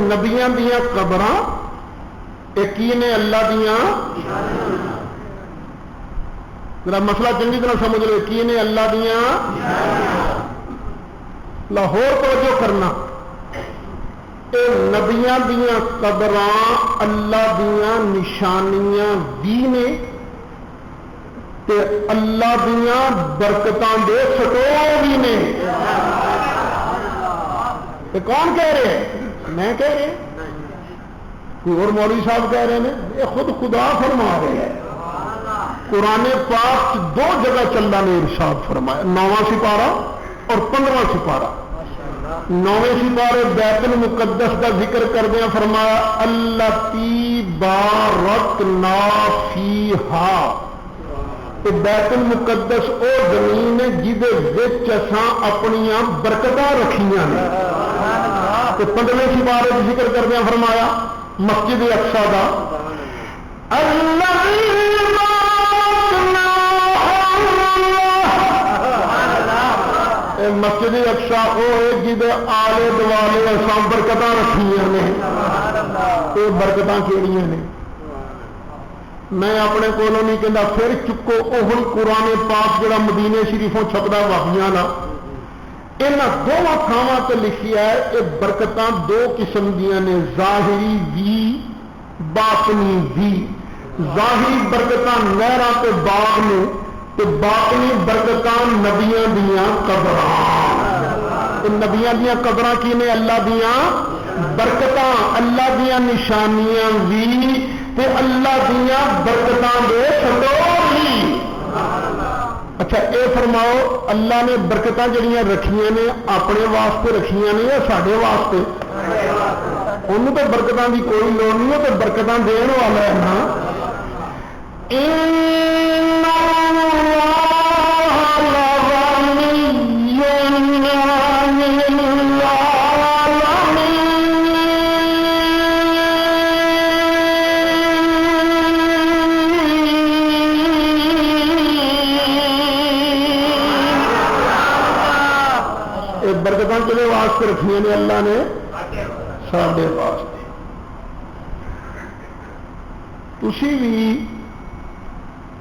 نبیاں دیاں قبراں ایک نے اللہ دیاں، ذرا مسئلہ چنگی طرح سمجھ لو، کی نے اللہ دیاں. لاہور توجہ کرنا، اے نبیاں دیاں قبراں اللہ دیاں نشانیاں بھی نے تے اللہ دیاں برکتاں دے سٹور بھی نے. کون کہہ رہے ہیں؟ میں کہہ رہے کوئی اور مولوی صاحب کہہ رہے ہیں؟ یہ خود خدا فرما رہے ہیں. قرآن پاک دو جگہ چلنا نے ارشاد فرمایا، 9واں سپارہ اور 15واں سپارہ. 9ویں سپارے بیت المقدس کا ذکر کردیا فرمایا التی بارکنا فیہا. بیت المقدس او زمین ہے جہدے وچ اساں اپنیاں برکتاں رکھیاں نے. تو 15ویں سپارے کا ذکر کردیا فرمایا مسجد اقصی دا مسجد اقصی وہ ہے جہدے آلے دوالے اساں برکتاں رکھیاں نے. یہ برکتاں کیڑیاں نے؟ میں اپنے کولوں نہیں کہنا، پھر چکو وہی قرآن پاک جڑا مدینے شریفوں چھپتا وحیاں نا، یہاں دونوں تھاواں تے لکھیا ہے یہ برکتاں دو قسم دیاں نے، ظاہری بھی باطنی بھی. ظاہری برکتاں نہراں تے باغ نے تے باطنی برکتاں نبیاں دیاں قبراں. نبیاں دیاں قبراں کی نے؟ اللہ دیاں برکتاں، اللہ دیاں نشانیاں بھی تے اللہ دیاں برکتاں دے سٹور بھی. اچھا اے فرماؤ اللہ نے برکتاں جڑیاں رکھیاں نے اپنے واسطے رکھیاں نے یا ساڈے واسطے؟ انہوں تو برکتاں دی کوئی لوڑ نہیں ہے، تو برکتاں دین والا ہے نا. برکتاں کدے واسطے رکھیاں نے اللہ نے؟ ساڈے واسطے. تسی بھی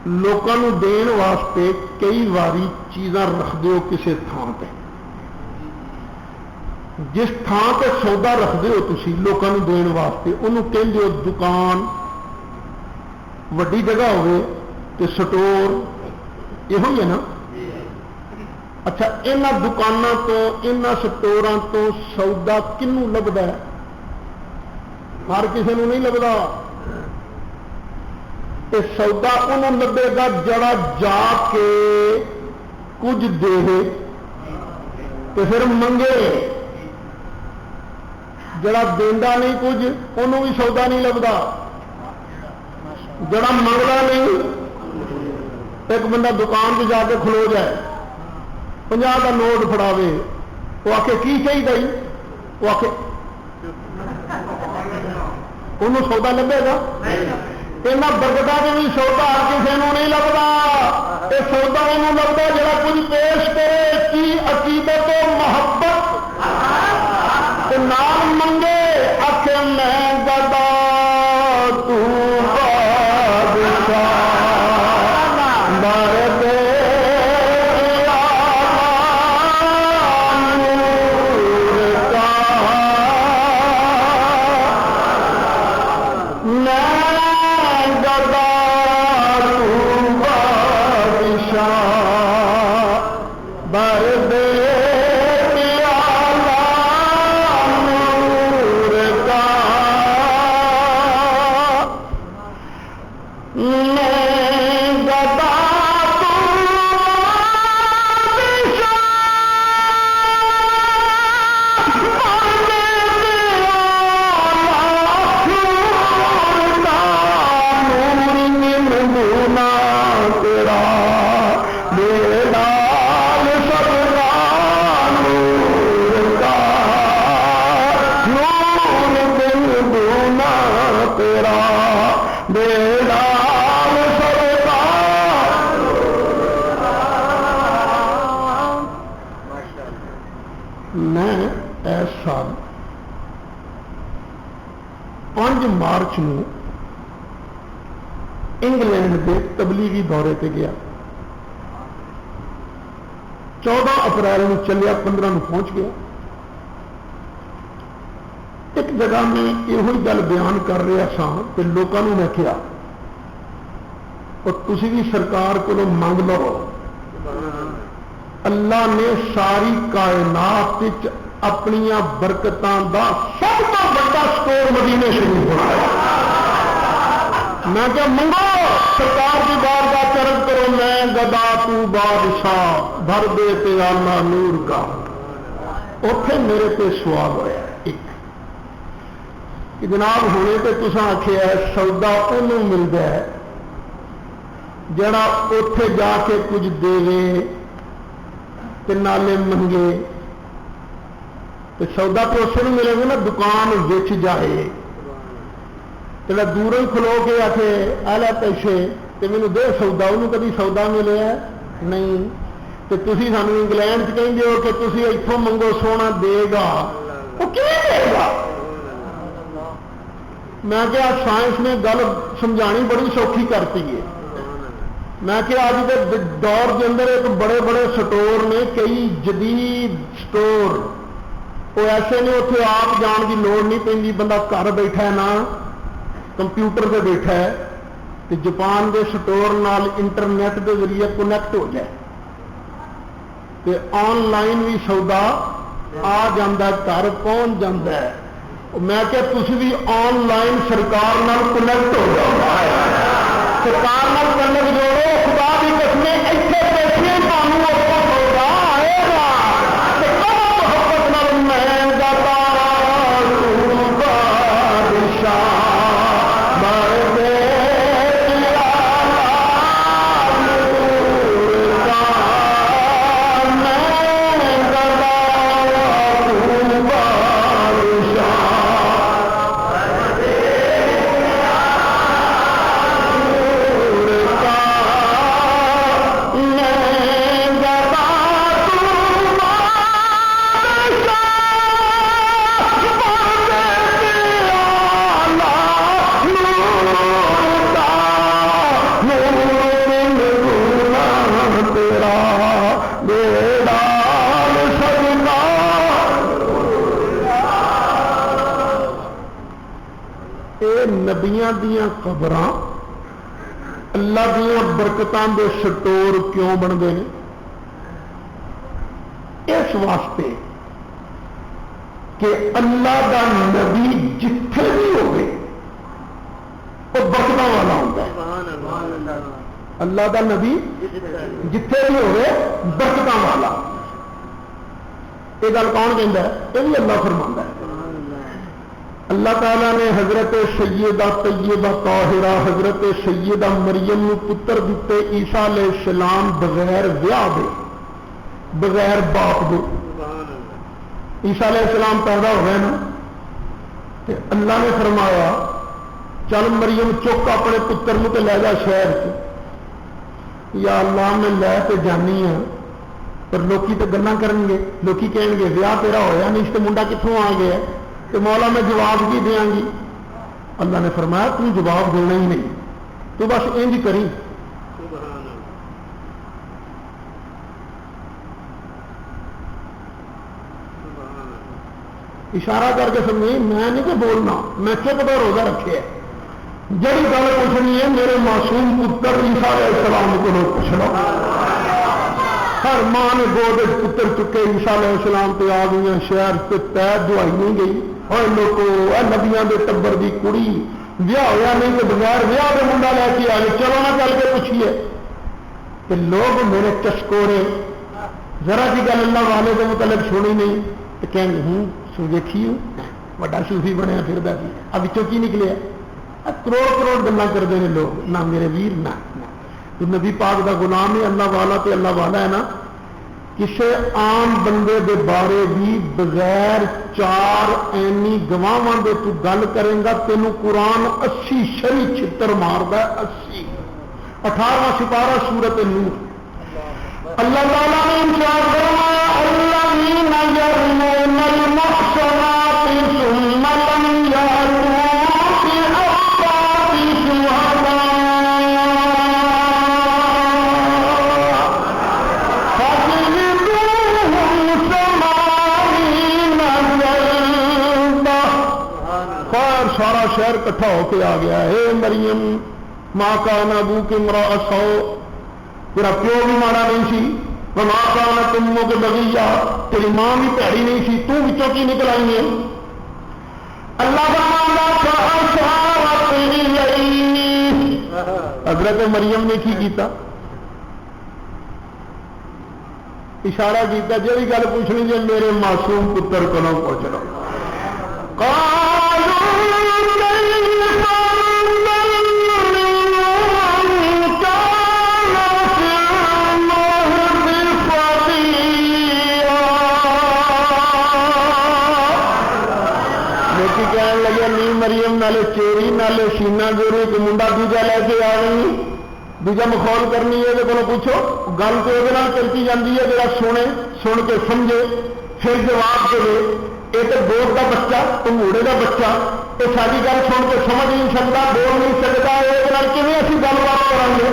لوکاں نوں دین واسطے کئی واری چیزاں رکھ دیو کسے تھان پہ. جس تھان پہ سودا رکھ دیو تسی لوکاں نوں دین واسطے، انہوں کہندے ہو دکان، وڈی جگہ ہوئے تے سٹور، یہ ہوئی ہے نا. اچھا یہاں دکانوں تو یہاں سٹوراں تو سودا کنوں لبدا ہے؟ ہر کسی کو نہیں لبدا. یہ سودا انہوں لبے گا جڑا جا کے کچھ دے تو پھر منگے. جڑا دینا نہیں کچھ انہوں بھی سودا نہیں لبدا. جڑا منگتا نہیں، ایک بندہ دکان پہ جا کے کھلو جائے 50 کا نوٹ فڑاوے، وہ آ کے کی چاہیے؟ وہ آ کے انہوں سودا لبے گا؟ یہاں برکتوں کے بھی سودا ہر کسی کو نہیں لگتا. یہ سودا انہوں لگتا جڑا کچھ پیش کرے کی عقیدت و محبت نام منگے. آخ میں گدا تو بادشاہ بار دے مارچ میں انگلینڈ کے تبلیغی دورے پہ گیا. 14 اپریل میں چلیا، 15 میں پہنچ گیا. ایک جگہ میں یہ گل بیان کر رہا سا کہ لوگوں میں کیا اور تسی بھی سرکار کو منگ لو. اللہ نے ساری کائنات اپنی برکتاں دا سب تو بڑا سٹور مدینے شروع ہونا. میں کیا منگو سرکار کی بار کا چرن کرو، میں گدا تو بادشاہ بھر دے پیالہ نور کا. اتے میرے پہ سوال ہوا ایک کہ جناب ہونے پہ تصا آخیا سودا انہوں ملتا ہے جڑا اتے جا کے کچھ دے نالے منگے. تو سودا تو اسے نہیں ملے گا نا دکان وچ جائے تو دوروں ہی کھلو کے آ کے آلہ پیسے تو مینو دے سودا، انہوں کبھی سودا ملے نہیں. تو تھی سانو انگلینڈ کہیں ہو کہ تھی اتوں منگو سونا دے گا، وہ کیوں دے گا؟ میں کیا سائنس نے گل سمجھانی بڑی سوکھی کرتی ہے. میں کہ اج کے دور کے اندر ایک بڑے بڑے سٹور نے، کئی جدید سٹور وہ ایسے نے، اتنے آپ جان کی لوڑ نہیں پی. بندہ گھر بیٹھا ہے نا کمپیوٹر پہ بیٹھا ہے تو جاپان کے سٹور نال انٹرنیٹ کے ذریعے کنیکٹ ہو جائے تو آن لائن بھی سودا آ جاتا، گھر پہنچ جاتا ہے. میں کہ تھی بھی آن لائن سرکار نال کنیکٹ ہو جاتا ہے. سرکار نال کنیکٹ جوڑو، خدا کی قسم اتنے بیٹھے تمہیں اتنا سودا آئے گا. محبت نال میں گدا بادشاہ بر دے نبیاں دیاں قبراں اللہ دیاں برکتاں دے سٹور کیوں بنتے ہیں؟ اس واسطے کہ اللہ دا نبی جتھے بھی ہوئے وہ برکتاں والا ہوتا ہے. اللہ دا نبی جتھے بھی ہوئے برکتاں والا. یہ گل کون کہندا ہے؟ یہ بھی اللہ فرماندا ہے. اللہ تعالیٰ نے حضرت سیدہ طیبہ طاہرہ حضرت سیدہ مریم نو پتر دیتے عیسیٰ علیہ السلام بغیر ویاہ دے بغیر باپ دے. عیسیٰ علیہ السلام پیدا ہو گئے نا تے اللہ نے فرمایا چل مریم چک اپنے پتر نو تے لے جا شہر سے. یا اللہ میں لے تے جانی ہاں پر لوکی تے گلاں کرن گے, لوکی کہن گے ویاہ تیرا ہویا نہیں تے منڈا کتھوں آ گیا تو مولا میں جواب کی دیاں گی. اللہ نے فرمایا تم جواب دینا ہی نہیں, تو بس انج کری. اشارہ کر کے سمجھی میں نہیں کہ بولنا, میں چپ کا روزہ رکھے. جڑی گل پوچھنی ہے میرے معصوم پتر عیسیٰ علیہ السلام کو پوچھ لو. ہر ماں نے گود پتر چکے عیسیٰ علیہ السلام پہ آ گئی شہر سے پیر دعائی نہیں گئی. اور لوگوں نبیاں دے ٹبر دی کڑی ویاہ ہوا نہیں کہ بغیر ویاہ دے منڈا لے کے آ گئے. چلو نہ چل کے پوچھیے کہ لوگ میرے چسکورے ذرا سی گل اللہ والے کے متعلق سنی نہیں تو کہیں ہوں سو دیکھی بڑا صوفی بنیا پھر اب کی نکلے کروڑ کروڑ گلا کرتے ہیں لوگ. نہ میرے ویر نہ تو نبی پاک دا غلام ہے اللہ والا تے اللہ والا ہے نا. کسی عام بندے دے بارے بھی بغیر 4 اینی گواہاں دے تو گل کریں گا تینوں قرآن 80 شری چھتر ماردا ہے. 80 18واں سپارہ سورۃ نور. اللہ تعالیٰ نے انشاء فرمایا الذین یرمون المحصنات ثم لم یأتوا بأربعة شهداء سارا شہر کٹھا ہو کے آ گیا. اے مریم ماں کا ابو کی امرأ سوء, تیرا پیو بھی ماڑا نہیں سی. ماں کا تمو کے بغیہ, تیری ماں بھی پیڑی نہیں سی, تو بچوں کی نکل آئی ہے. اللہ حضرت مریم نے کی کیتا اشارہ کیتا جی گل پوچھنی جی میرے معصوم پتر کو پوچھ لو. کہنے لگے نی مریم نالے چیری نالے سینا گوری ایک منڈا دوجا لے کے آ رہی دوجا مخول کرنی ہے کو پوچھو. گل تو یہ چلتی جاتی ہے جا سنے سن کے سمجھے پھر جواب دے. یہ تو گوٹ کا بچہ پنگوڑے کا بچہ یہ ساری گل سن کے سمجھ نہیں سکتا بول نہیں سکتا. یہ کیون اسی گل بات کریں گے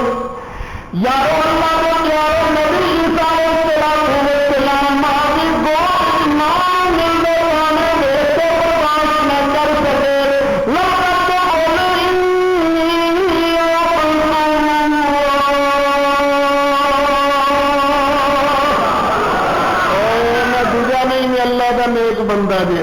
یارو اللہ کو پیارو نبی عیسیٰ علیہ السلام ماضی گوٹ نہ ملنے والے میرے برداشت نہ کر سکے. میں دوجا نہیں میں اللہ کا نیک بندہ جی.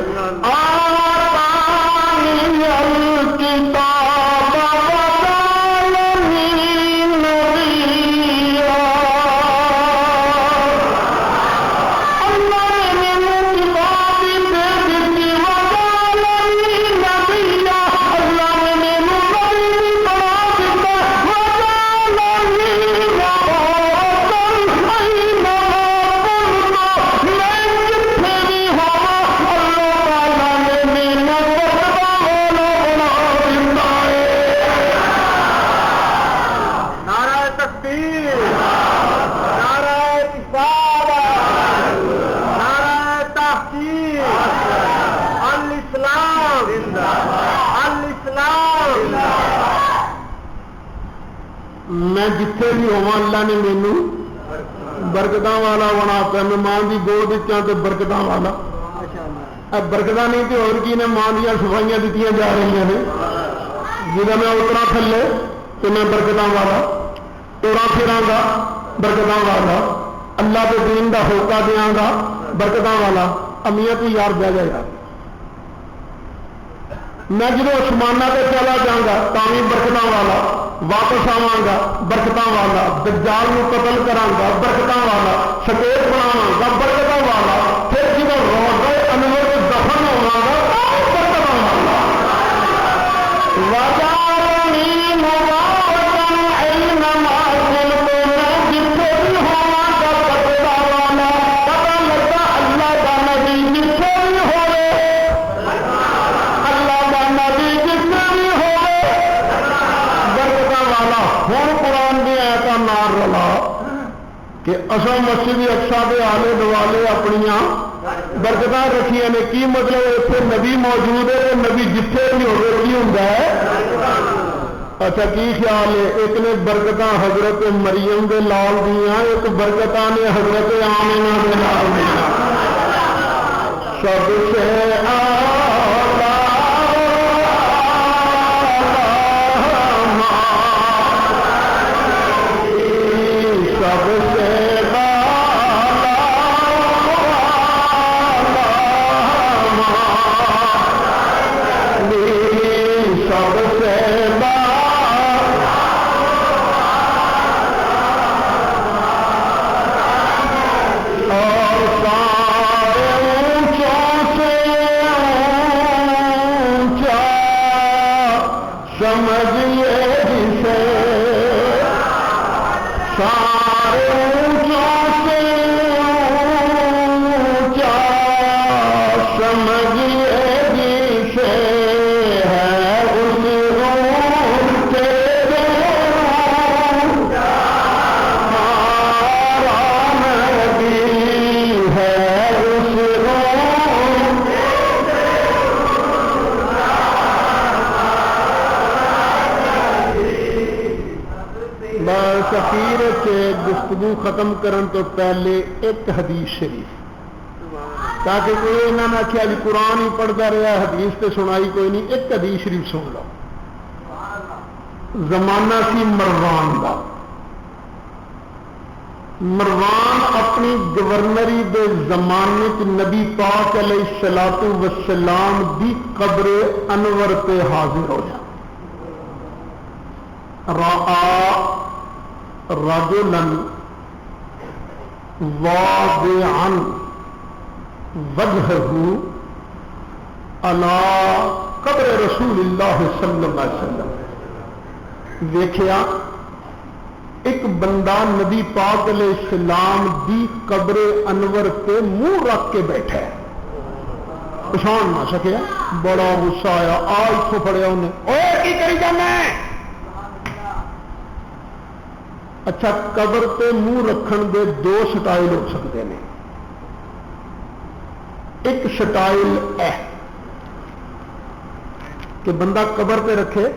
میں جتھے بھی ہوا اللہ نے مینو برکتاں والا بنا پیا. میں ماں کی گود تے برکتاں والا. برکتاں نہیں تو اور کی نے ماں دیا صفائیاں دیتی جا رہی ہیں جب میں اترا تھلے تو میں برکتاں والا ٹورا پھراں گا برکتاں والا. اللہ کے دین کا ہوکا دیاں گا برکتاں والا امیاں تو یار بہ جا یار میں جب آسمانہ پہ چلا جاؤں گا تامی برکتاں والا واپس آواں گا برکتاں والا دجال کو قتل کراں گا برکتاں والا سکیت بناواں گا برکتاں والا پھر جب روضہ انور میں دفن ہوواں گا برکتاں والا وجعلنی مبارکا اینما کنت میں جتھے بھی ہوواں گا برکتاں والا پتہ لگا اللہ کا نبی جتھے بھی ہوئے نبی جتنے بھی ہوئے برکتاں والا ہوں قرآن کی آیتاں نال رلا کہ اصل مسجد اقصی کے آلے دوالے اپنیاں برکتاں رکھیاں نے کی مطلب اتنے نبی موجود ہے تو نبی جتنے بھی ہوئے کی ہوتا ہے اچھا کی خیال ہے ایک نے برکتاں حضرت مریم کے لال دیاں ایک برکتاں نے حضرت آمنہ کے لال دیاں سب سے سفیر سے گفتگو ختم کرن تو پہلے ایک حدیث شریف تاکہ کوئی انہوں نے آخیا جی قرآن ہی پڑھتا رہا حدیث تے سنائی کوئی نہیں ایک حدیث شریف سن لو زمانہ سی مروان کا مروان اپنی گورنری دے زمانے نبی پاک علیہ الصلوۃ والسلام دی قبر انور پہ حاضر ہو جا رجلا واضعا وجهه على قبر رسول اللہ صلی اللہ علیہ وسلم دیکھیا ایک بندہ نبی پاک علیہ السلام دی قبر انور پہ منہ رکھ کے بیٹھا ہے پچھان نہ سکیا بڑا غصہ آیا اتوں پڑیا انہیں اوے کی کری جانا ہے اچھا قبر پہ منہ رکھن دے دو سٹائل ہو سکتے ہیں ایک سٹائل ہے کہ بندہ قبر پہ رکھے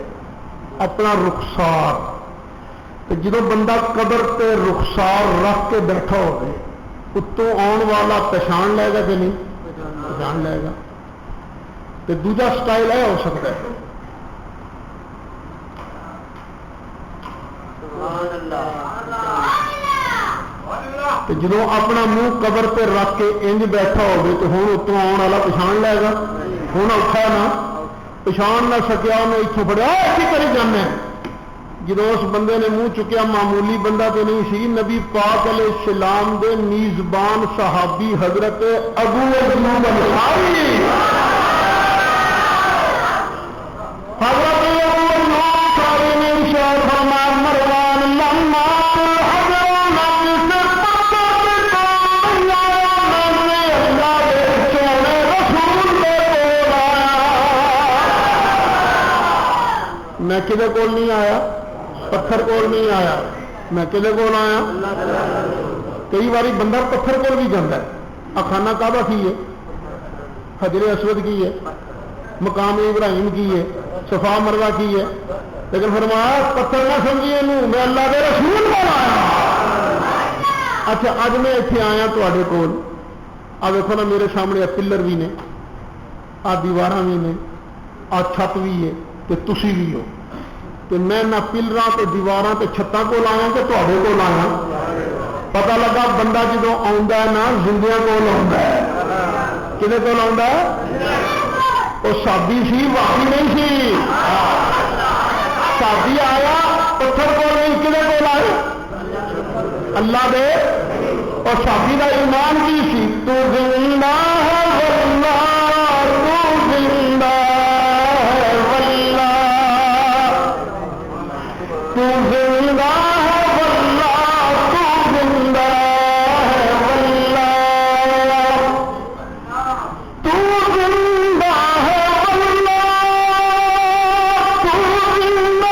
اپنا رخسار جدو بندہ قبر پہ رخسار رکھ کے بیٹھا ہوگا اتوں آن والا پہچان لے گا کہ نہیں پہچان لے گا تو دوجا سٹائل ہے ہو سکتا ہے جدو اپنا منہ قبر پہ رکھ کے انج بیٹھا ہوگی تو ہوں اتوں آن والا پچھان لے گا ہوں اوکھا نا پچھان نہ سکیا انہیں اتوں پڑیا کی کری جانا جدو اس بندے نے منہ چکیا معمولی بندہ تو نہیں سی نبی پاک علیہ السلام دے میزبان صحابی حضرت ابو ایوب انصاری حضرت ابو ایوب انصاری نے ارشاد فرمایا مروان لما میں کدے کول نہیں آیا پتھر کول نہیں آیا میں کدے کول آیا کئی باری بندہ پتھر کول بھی جاتا ہے خانہ کعبہ کی ہے حجر اسود کی ہے مقام ابراہیم کی ہے صفا مروہ کی ہے لیکن فرمایا پتھر نہ سمجھیے میں اللہ کے رسول کول آیا اچھا اج میں اتنے آیا تے کول آ دیکھو نا میرے سامنے پلر بھی نے آ دیوار بھی نے آ چھت بھی ہے تو تسی بھی ہو تو میں نہ پلراں تے دیواراں تے چھتاں کول آیا کہ تواڈے کول آیا پتا لگا بندہ جدو آتا ہے نا زندیاں کول آتا ہے کدے کول آتا ہے وہ سادی سی واقعی نہیں سی سادی آیا پتھر کول نہیں کدے کول آئے اللہ دے اور سادی کا ایمان کی سی تو زندہ ہے واللہ تو زندہ ہے واللہ تو زندہ ہے واللہ تو زندہ ہے واللہ تو زندہ ہے واللہ تو زندہ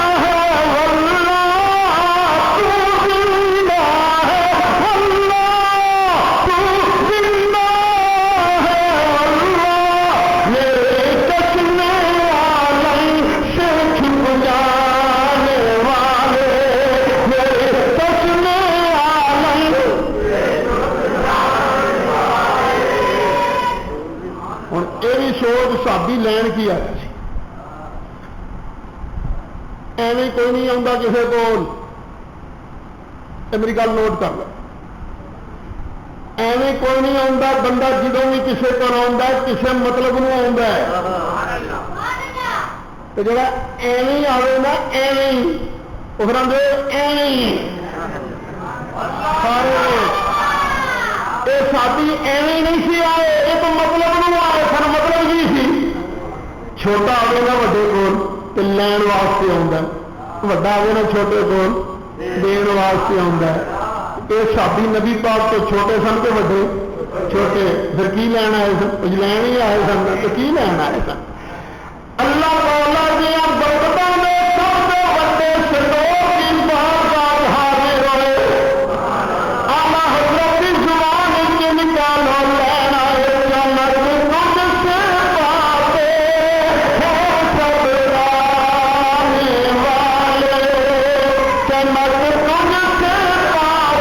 ہے واللہ تو زندہ ہے واللہ تو زندہ ہے واللہ میرے چشمے عالم سے چھپ جانے والے میرے چشمے عالم ہوں یہ بھی سوچ سابی لین کی آئی سی ایویں کوئی نہیں آتا کسی کو میری گل نوٹ کر لو ایویں کوئی نہیں آتا بندہ جدو بھی کسی کو آتا کسی مطلب آتا ہے تو جا ایویں آئے نا ایویں وہ پھر آدھے ایویں سارے یہ ساتھی ایویں نہیں سی آئے یہ تو مطلب آئے سر مطلب کی سی چھوٹا آئے نا وڈے کول تو لین واسطے آتا وڈا آئے نا چھوٹے کول دین واسطے آتا ہے یہ ساتھی نبی پاک تو چھوٹے سن کے وڈے چھوٹے پھر کی لین آئے سن لین ہی آئے سن تو کی لین آئے سن اللہ تعالیٰ دیا برکتوں میں سب سے بڑے سٹور کی بارگاہ حاضر ہوئے آلہ حضرت کی زبان کے نکالو لینا ہے جنت تجھ سے پاتے ہیں سب رانے والے جنت تجھ سے پاتے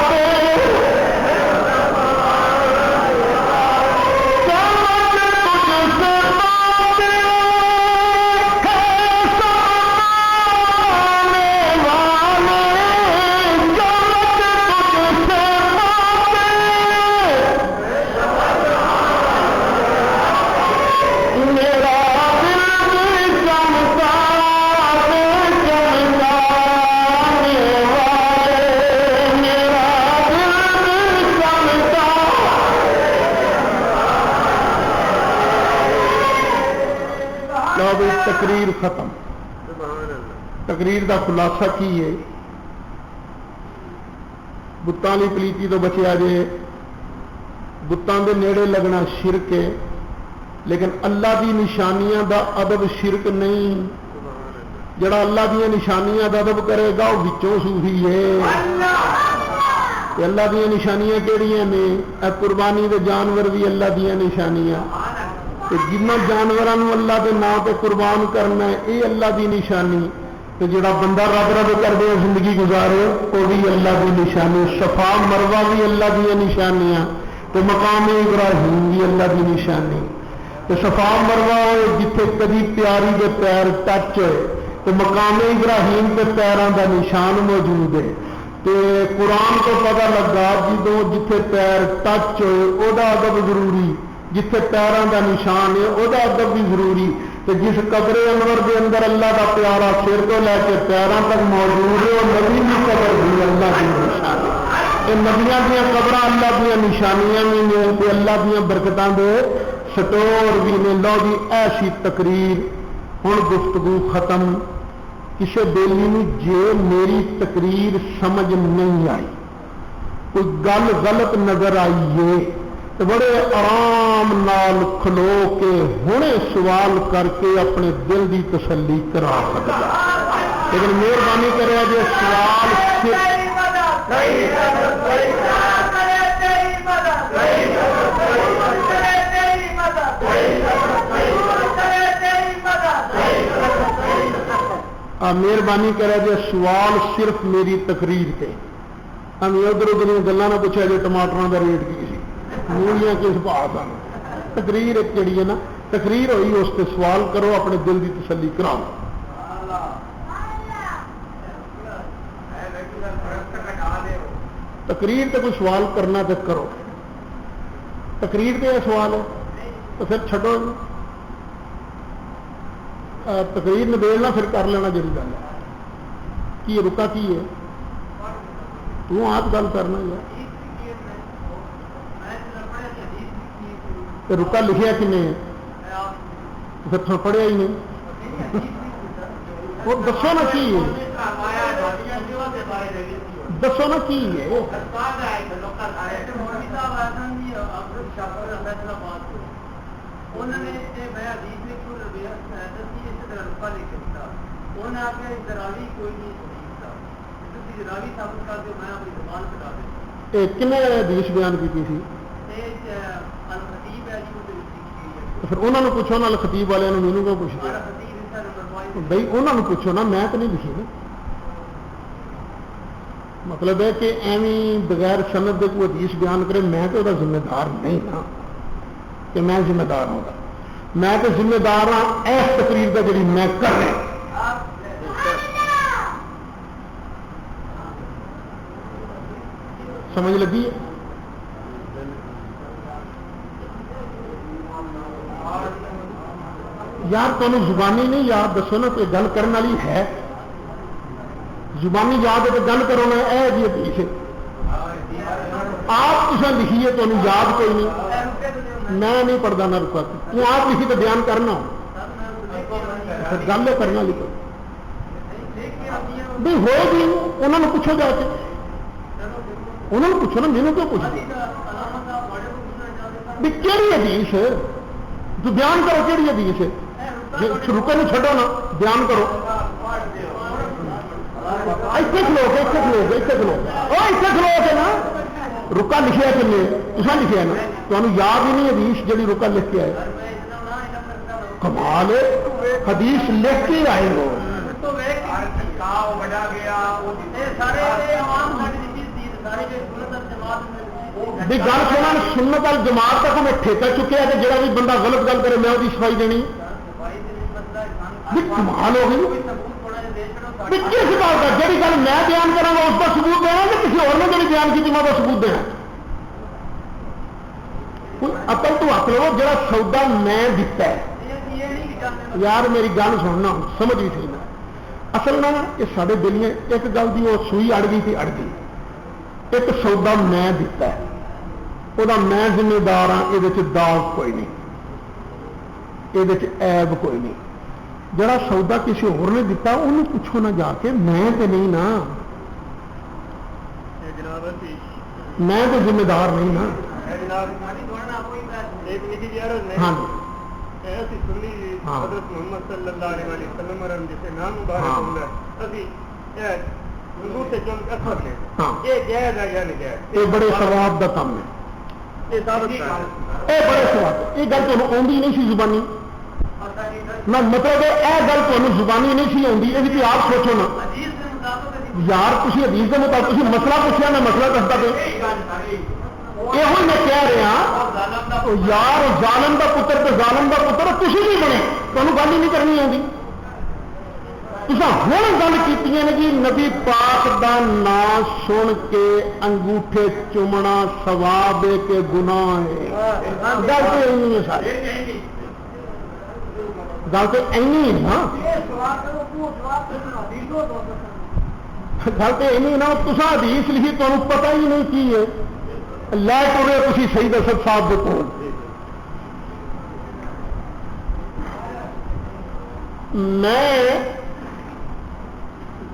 تقریر ختم تقریر دا خلاصہ کی ہے بتاں دی پلیتی تو بچیا جے بتاں دے نیڑے لگنا شرک ہے لیکن اللہ دی نشانیاں دا ادب شرک نہیں جڑا اللہ دی نشانیاں دا ادب کرے گا وہ وچوں صوفی ہے اللہ دی نشانیاں کیڑیاں نے اے قربانی دے جانور بھی اللہ دی نشانیاں جنہ جانوروں اللہ کے نام پہ قربان کرنا ہے یہ اللہ کی نشانی تو جڑا بندہ رب رب کر دے زندگی گزارے وہ بھی اللہ کی نشانی صفا مروہ بھی اللہ کی نشانیاں تو مقام ابراہیم بھی اللہ کی نشانی تو صفا مروہ جتھے کدی پیاری کے پیر ٹچ ہوئے تو مقام ابراہیم کے پیروں کا نشان موجود ہے تو قرآن کو پتہ لگا جدوں جتھے پیر ٹچ ہوئے وہ ادب ضروری جتھے پیروں کا نشان ہے وہ ادب بھی ضروری تو جس قبر انور کے اندر اللہ کا پیارا سر کو لے کے پیروں تک موجود ہے وہ نبی کی قبر بھی اللہ کی نشانی یہ نبیاں دیا قبر اللہ دیا نشانیاں بھی نے اللہ دیا برکتوں کے سٹور بھی نے لو جی ایسی تقریر ہوں گفتگو ختم کسی بیلی میں جے میری تقریر سمجھ نہیں آئی کوئی گل غلط نظر آئی ہے تو بڑے آرام نال کھلو کے ہونے سوال کر کے اپنے دل کی تسلی کرا سکتا لیکن مہربانی کرے جی سوال مہربانی کرے جی سوال صرف میری تقریر کے ہم ادھر ادھر گلوں نہ پوچھا جی ٹماٹروں کا ریٹ کی سی مولیاں کس بھاؤ سن تقریر ایک جڑی ہے نا تقریر ہوئی اس سے سوال کرو اپنے دل کی تسلی کراؤ تقریر تے کوئی سوال کرنا تے کرو, تقریر تے یہ سوال ہے تو پھر چھڈو, تقریر نبیڑنا پھر کر لینا جی گل ہے کہ رکا کی ہے, تو آپ گل کرنا یار. رکا لکھیا کنے پھر پڑھیا ہی نہیں, وہ دسو نا کی ہے, دسو نا کی ہے. کنے حدیث بیان کی تھی, پھر انہوں نے پوچھو نا خطیب والے مینوں کیوں پوچھتے بھائی, انہوں نے پوچھو نا, میں تو نہیں لکھی نا. مطلب ہے کہ ایویں بغیر سند کے کوئی حدیث بیان کرے, میں تو وہ ذمہ دار نہیں نا کہ میں ذمہ دار ہوں گا. میں تو ذمہ دار ہوں اس تقریر کا جی میں کر رہا. سمجھ لگی ہے؟ یار تمہیں زبانی نہیں یاد, دسو نا کوئی گل کرنے والی ہے, زبانی یاد ہے تو گل کرو نا. اے جی حدیث آپ کسے لکھی ہے تمہیں یاد کوئی نہیں, میں نہیں پڑھتا نہ رکا, تو آپ لکھی تو بیان کرنا گل کرنا لکھو بھی ہو گئی. انہوں نے پوچھو جا کے, انہوں نے پوچھو نا, مینوں کیوں پوچھتے بھی کہڑی حدیث تو بیان کرو, کہڑی حدیث ہے, رکے نہیں چھڈو نا, بیان کرو. اتنے کھلو کے, اتنے کھلو کے, اتنے کھلو اتنے کھلو کے نا, رکا لکھیا کنے تصا لکھیا نا, تمہیں یاد ہی نہیں حدیث جی رکا لکھ کے آئے. کمال ہے, حدیث لکھ کے آئے ہو. بھی گل سنا, سنت وال جماعت تک میں ٹھیکہ چکیا کہ جڑا بھی بندہ غلط گل کرے میں وہی صفائی دینی. کمال ہو گئی. کس بات کا جی گل میں بیان کروں گا اس کا ثبوت دینا کہ کسی اور نے جی بیان کی میں وہ ثبوت دینا. اقل تو ہاتھ لو, جڑا سودا میں دتا ہے یار میری گل سننا سمجھ بھی سی نا. اصل نا یہ سارے دلیاں ایک گل کی وہ سوئی اڑ گئی تھی, اڑ گئی. ایک سودا میں دتا ہے, وہ میں ذمہ دار ہاں, یہ داغ کوئی نہیں, یہ عیب کوئی نہیں. جڑا سودا کسی اور نے دتا انہوں پوچھو نہ جا کے, میں تو نہیں نا, میں تو ذمہ دار نہیں نا. ہاں حضرت محمد صلی اللہ علیہ وسلم جسے نام مبارک یہ بڑے ثواب کا کام ہے, یہ بڑے ثواب. یہ گل تمہیں آتی نہیں سی زبانی, نہ مطلب یہ گل تمہیں زبانی نہیں سی آتی, یہ بھی آپ سوچو نا یار. تھی حدیث کے مطابق تھی مسئلہ پوچھا, میں مسئلہ دستا پہ یہ میں کہہ رہا یار, ظالم کا پتر تو ظالم کا پتر کچھ نہیں بنے, تمہیں گل ہی نہیں کرنی آتی. ہوں گل کی جی نبی پاک دا نام سن کے انگوٹھے چومنا ثواب ہے کہ گناہ ہے. گل تو ہے ساری, گل تو ای نا, گل تو ای نا. تصا حدیث لکھی تمہیں پتہ ہی نہیں کی ہے, لے ٹورے تھی صحیح دسد صاحب کے کول. میں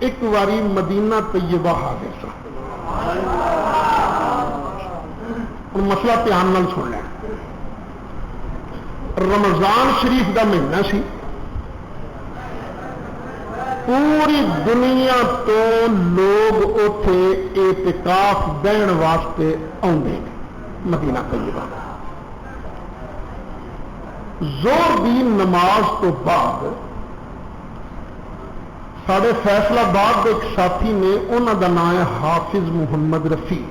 ایک واری مدینہ طیبہ حاضر سا, اور مسئلہ دھیان نال سن لیں. رمضان شریف کا مہینہ سی, پوری دنیا تو لوگ اتے اعتکاف بہن واسطے آتے ہیں مدینہ طیبہ. زور دی نماز تو بعد سارے فیصل آباد ایک ساتھی نے, انہوں کا نام ہے حافظ محمد رفیع,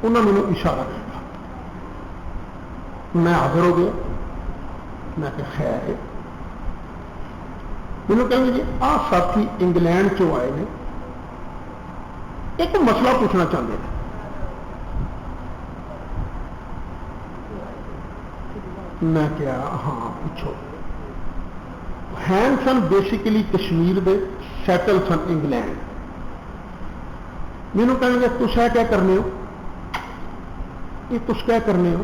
انہوں نے اشارہ کیا. میں حاضر ہو گیا, میں کہ خیر ہے. مجھے کہیں گے جی آ ساتھی انگلینڈ چو آئے ہیں, ایک مسئلہ پوچھنا چاہتے ہیں. میں کیا ہاں پوچھو. ہین سن basically Kashmir they settle sun England. مینوں کہیں گے تُس کیا کرنے ہو, یہ تُس کیا کرنے ہو,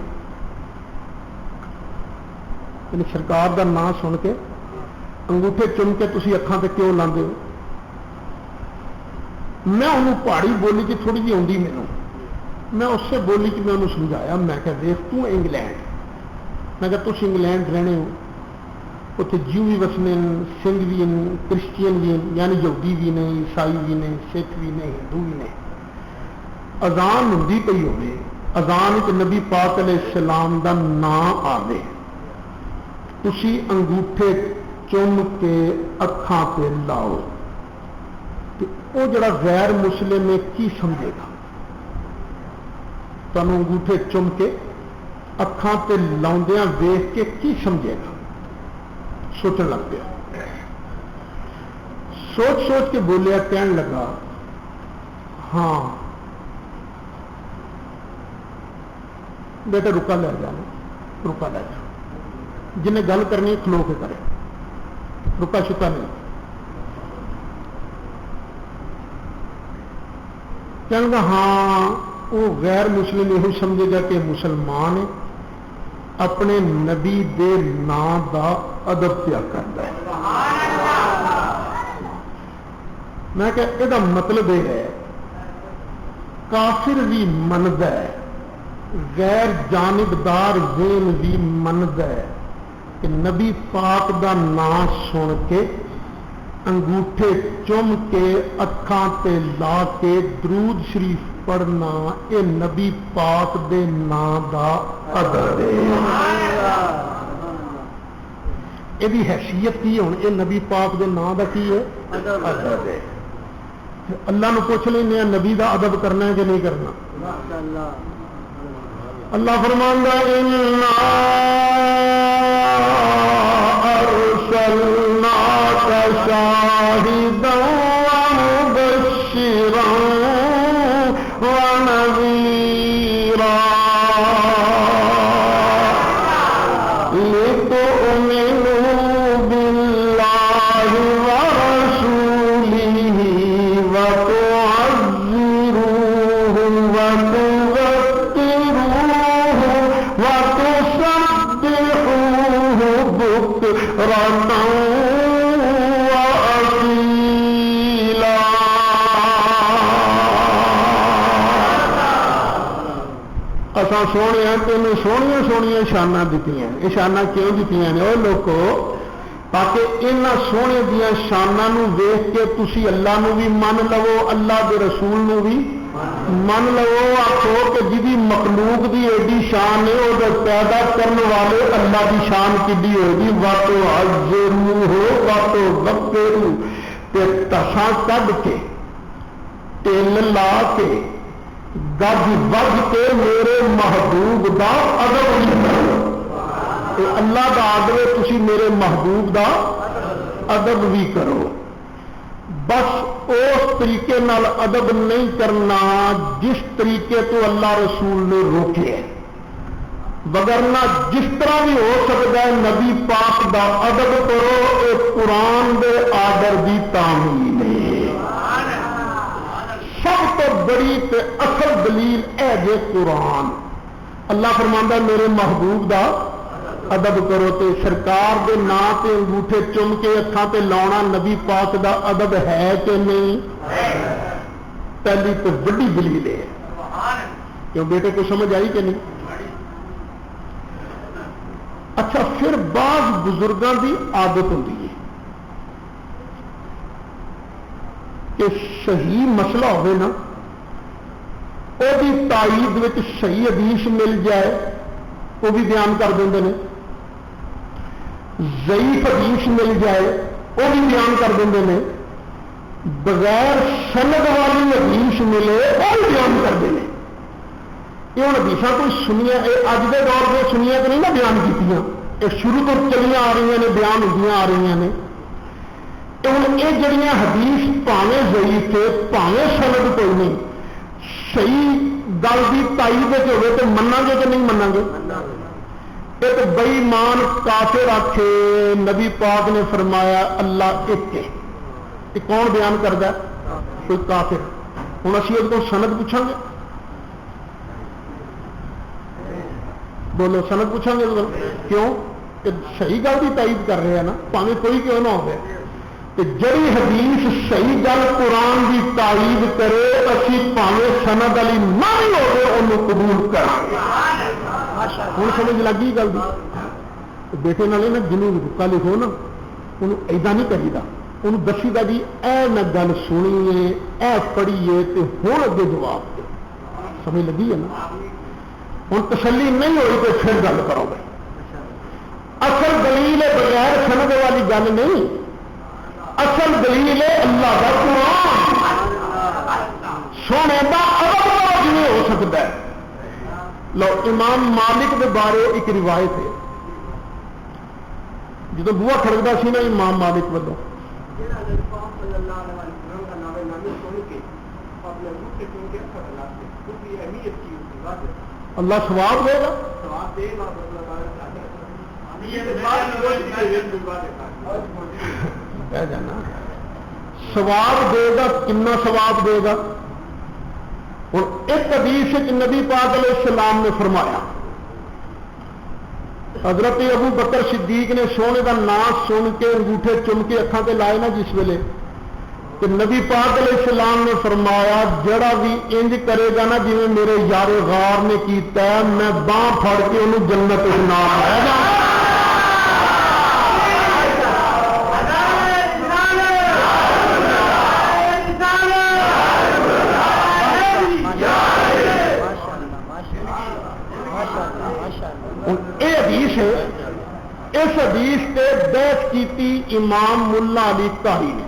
یعنی سرکار دا نام سن کے انگوٹھے چن کے تسی اکھاں تے کیوں لاندے ہو. میں انہوں پہاڑی بولی کی تھوڑی جی آتی مینوں, میں اس سے بولی کہ میں انہوں سمجھایا. میں کہ دیکھ تو انگلینڈ, میں کہ تُس انگلینڈ رہنے ہو, اتنے جیو بھی وسنے, سنگھ بھی ہیں, کرسچین بھی ہیں, یعنی یہودی بھی نے, عیسائی بھی نے, سکھ بھی نے, ہندو بھی نے. اذان ہوندی پئی ہوے, اذان ایک نبی پاک علیہ السلام دا نام آوے, تسی انگوٹھے چن کے اکھاں پہ لاؤ, تو وہ جڑا غیر مسلم ہے کی سمجھے گا؟ تمہیں انگوٹھے چن کے اکھاں پہ لاؤندیاں ویکھ کے کی سمجھے گا؟ سوچنے لگ گیا. سوچ سوچ کے بولیا, کہنے لگا ہاں بیٹا رکا لے جانا, رکا لے جا, جنہیں گل کرنی کھلو کے کرے, رکا شکا نہیں. کہنے لگا ہاں وہ غیر مسلم یہ سمجھے گا کہ مسلمان ہے, اپنے نبی دے نام دا ادب پیا کرتا ہے. میں کہ یہ مطلب یہ ہے کافر بھی منتا ہے, غیر جانبدار ذہن بھی منتا ہے کہ نبی پاک دا نام سن کے انگوٹھے چم کے اکھاں تے لا کے درود شریف پڑھنا یہ نبی پاک دے نام دا ادب ہے. یہ حیثیت کی ہوں, یہ نبی پاک دے نام دا کی ہے, ادب ہے. اللہ نو پوچھ لینے نبی دا ادب کرنا ہے کہ نہیں کرنا. اللہ فرماندا انا ارسلناک شاہدا ومبشرا ونذیرا لتؤمنوا باللہ ورسولہ وتعزروہ وتذکروہ وتسبحوہ بکرۃ وأصیلا. اساں سونے تینوں سوہنیاں سوہنیاں شاناں دتیاں. یہ شاناں کیوں دتیاں نے؟ وہ لوگو تاکہ انہاں سونے دیاں شاناں نو ویکھ کے تسی اللہ نو بھی من لو, اللہ دے رسول نو بھی من لو. آخو کہ جی مخلوق دی ایڈی شان ہے, وہ پیدا کرنے والے اللہ دی شان کڈی ہوگی. واتو عزرو ہو واتو وقرو, تے تساں کڈ کے تل لا کے گج وج کے میرے محبوب دا ادب کرو. اللہ دا ادب تسی میرے محبوب دا ادب بھی کرو. بس اس طریقے نال ادب نہیں کرنا جس طریقے تو اللہ رسول نے روکے, وگرنہ جس طرح بھی ہو سکتا ہے نبی پاک دا ادب کرو. یہ قرآن دے آرڈر دی تعمیل ہے. سب تو بڑی تے اصل دلیل ہے جے قرآن. اللہ فرماندا میرے محبوب دا ادب کرو. تے سرکار دے نام تے انگوٹھے چم کے اکھاں تے لاؤنا نبی پاک دا ادب ہے کہ نہیں؟ پہلی تو بڑی دلیل ہے. کیوں بیٹے کو سمجھ آئی کہ نہیں؟ اچھا پھر بعض بزرگاں دی عادت ہوتی ہے کہ صحیح مسئلہ ہوئے نا, وہ بھی تائید وچ صحیح حدیث مل جائے وہ بھی بیان کر دیں. ضعیف حدیث مل جائے وہ بھی بیان کر دیں. بغیر سند والی حدیث ملے وہ بھی بیان کر دیں. یہ ہوں حدیث کوئی سنیا اج کے دور میں سنیا تو نہیں نا بیان کی, یہ شروع تو چلیاں آ رہی ہیں, بیان ہوئی آ رہی ہیں. ہوں یہ جڑیاں حدیث پاویں ضعیف ہے, پاویں سند کوئی نہیں صحیح گل کی تائید ہوئے تو منا گے کہ نہیں منا گے؟ ایک بے ایمان کافر آکھے نبی پاک نے فرمایا اللہ ایک ہے، یہ کون بیان کرتا ہے؟ کوئی کافر۔ ہوں اسی اس کو سند پوچھیں گے، بولو سند پوچھیں گے کیوں؟ کہ صحیح گل کی تائید کر رہے ہیں نا، پاویں کوئی کیوں نہ ہو۔ جڑی حدیث صحیح گل قرآن کی تائید کرے اسی پاویں سند والی نہ بھی ہوگی انہوں قبول کریں گے۔ ہوں سمجھ لگی گل کی؟ بیٹے والے نا جنوں بکا لکھو نا انہوں ایدا نہیں کریدا، انہوں دسی دا جی اے نہ گل سنیے اے پڑھیے تو ہوں اگے جواب دے۔ سمجھ لگی ہے نا؟ ہوں تسلی نہیں ہوئی تو پھر گل کرو گے۔ اصل دلیل بغیر سند والی گل نہیں، اصل دلیل اللہ کا قرآن سونے کا ادب جی ہو سکتا ہے۔ لو امام مالک کے بارے ایک روایت ہے، جدو بوا کھڑکتا سی نا امام مالک والوں اللہ ثواب دے گا، جانا ثواب دے گا، کنا ثواب دے گا؟ اور ایک حدیث نبی پاک علیہ السلام نے فرمایا، حضرت ابو بکر صدیق نے سونے کا نام سن کے انگوٹھے چم کے اکھاں تے لائے نا جس ویلے، تو نبی پاک علیہ السلام نے فرمایا جڑا بھی انج کرے گا نا جی میرے یار غار نے کیتا ہے میں باں پھڑ کے انہوں جنت کے نام لے گا۔ یہ حدیث ہے، اس حدیث سے بحث کی امام ملا علی قاری نے۔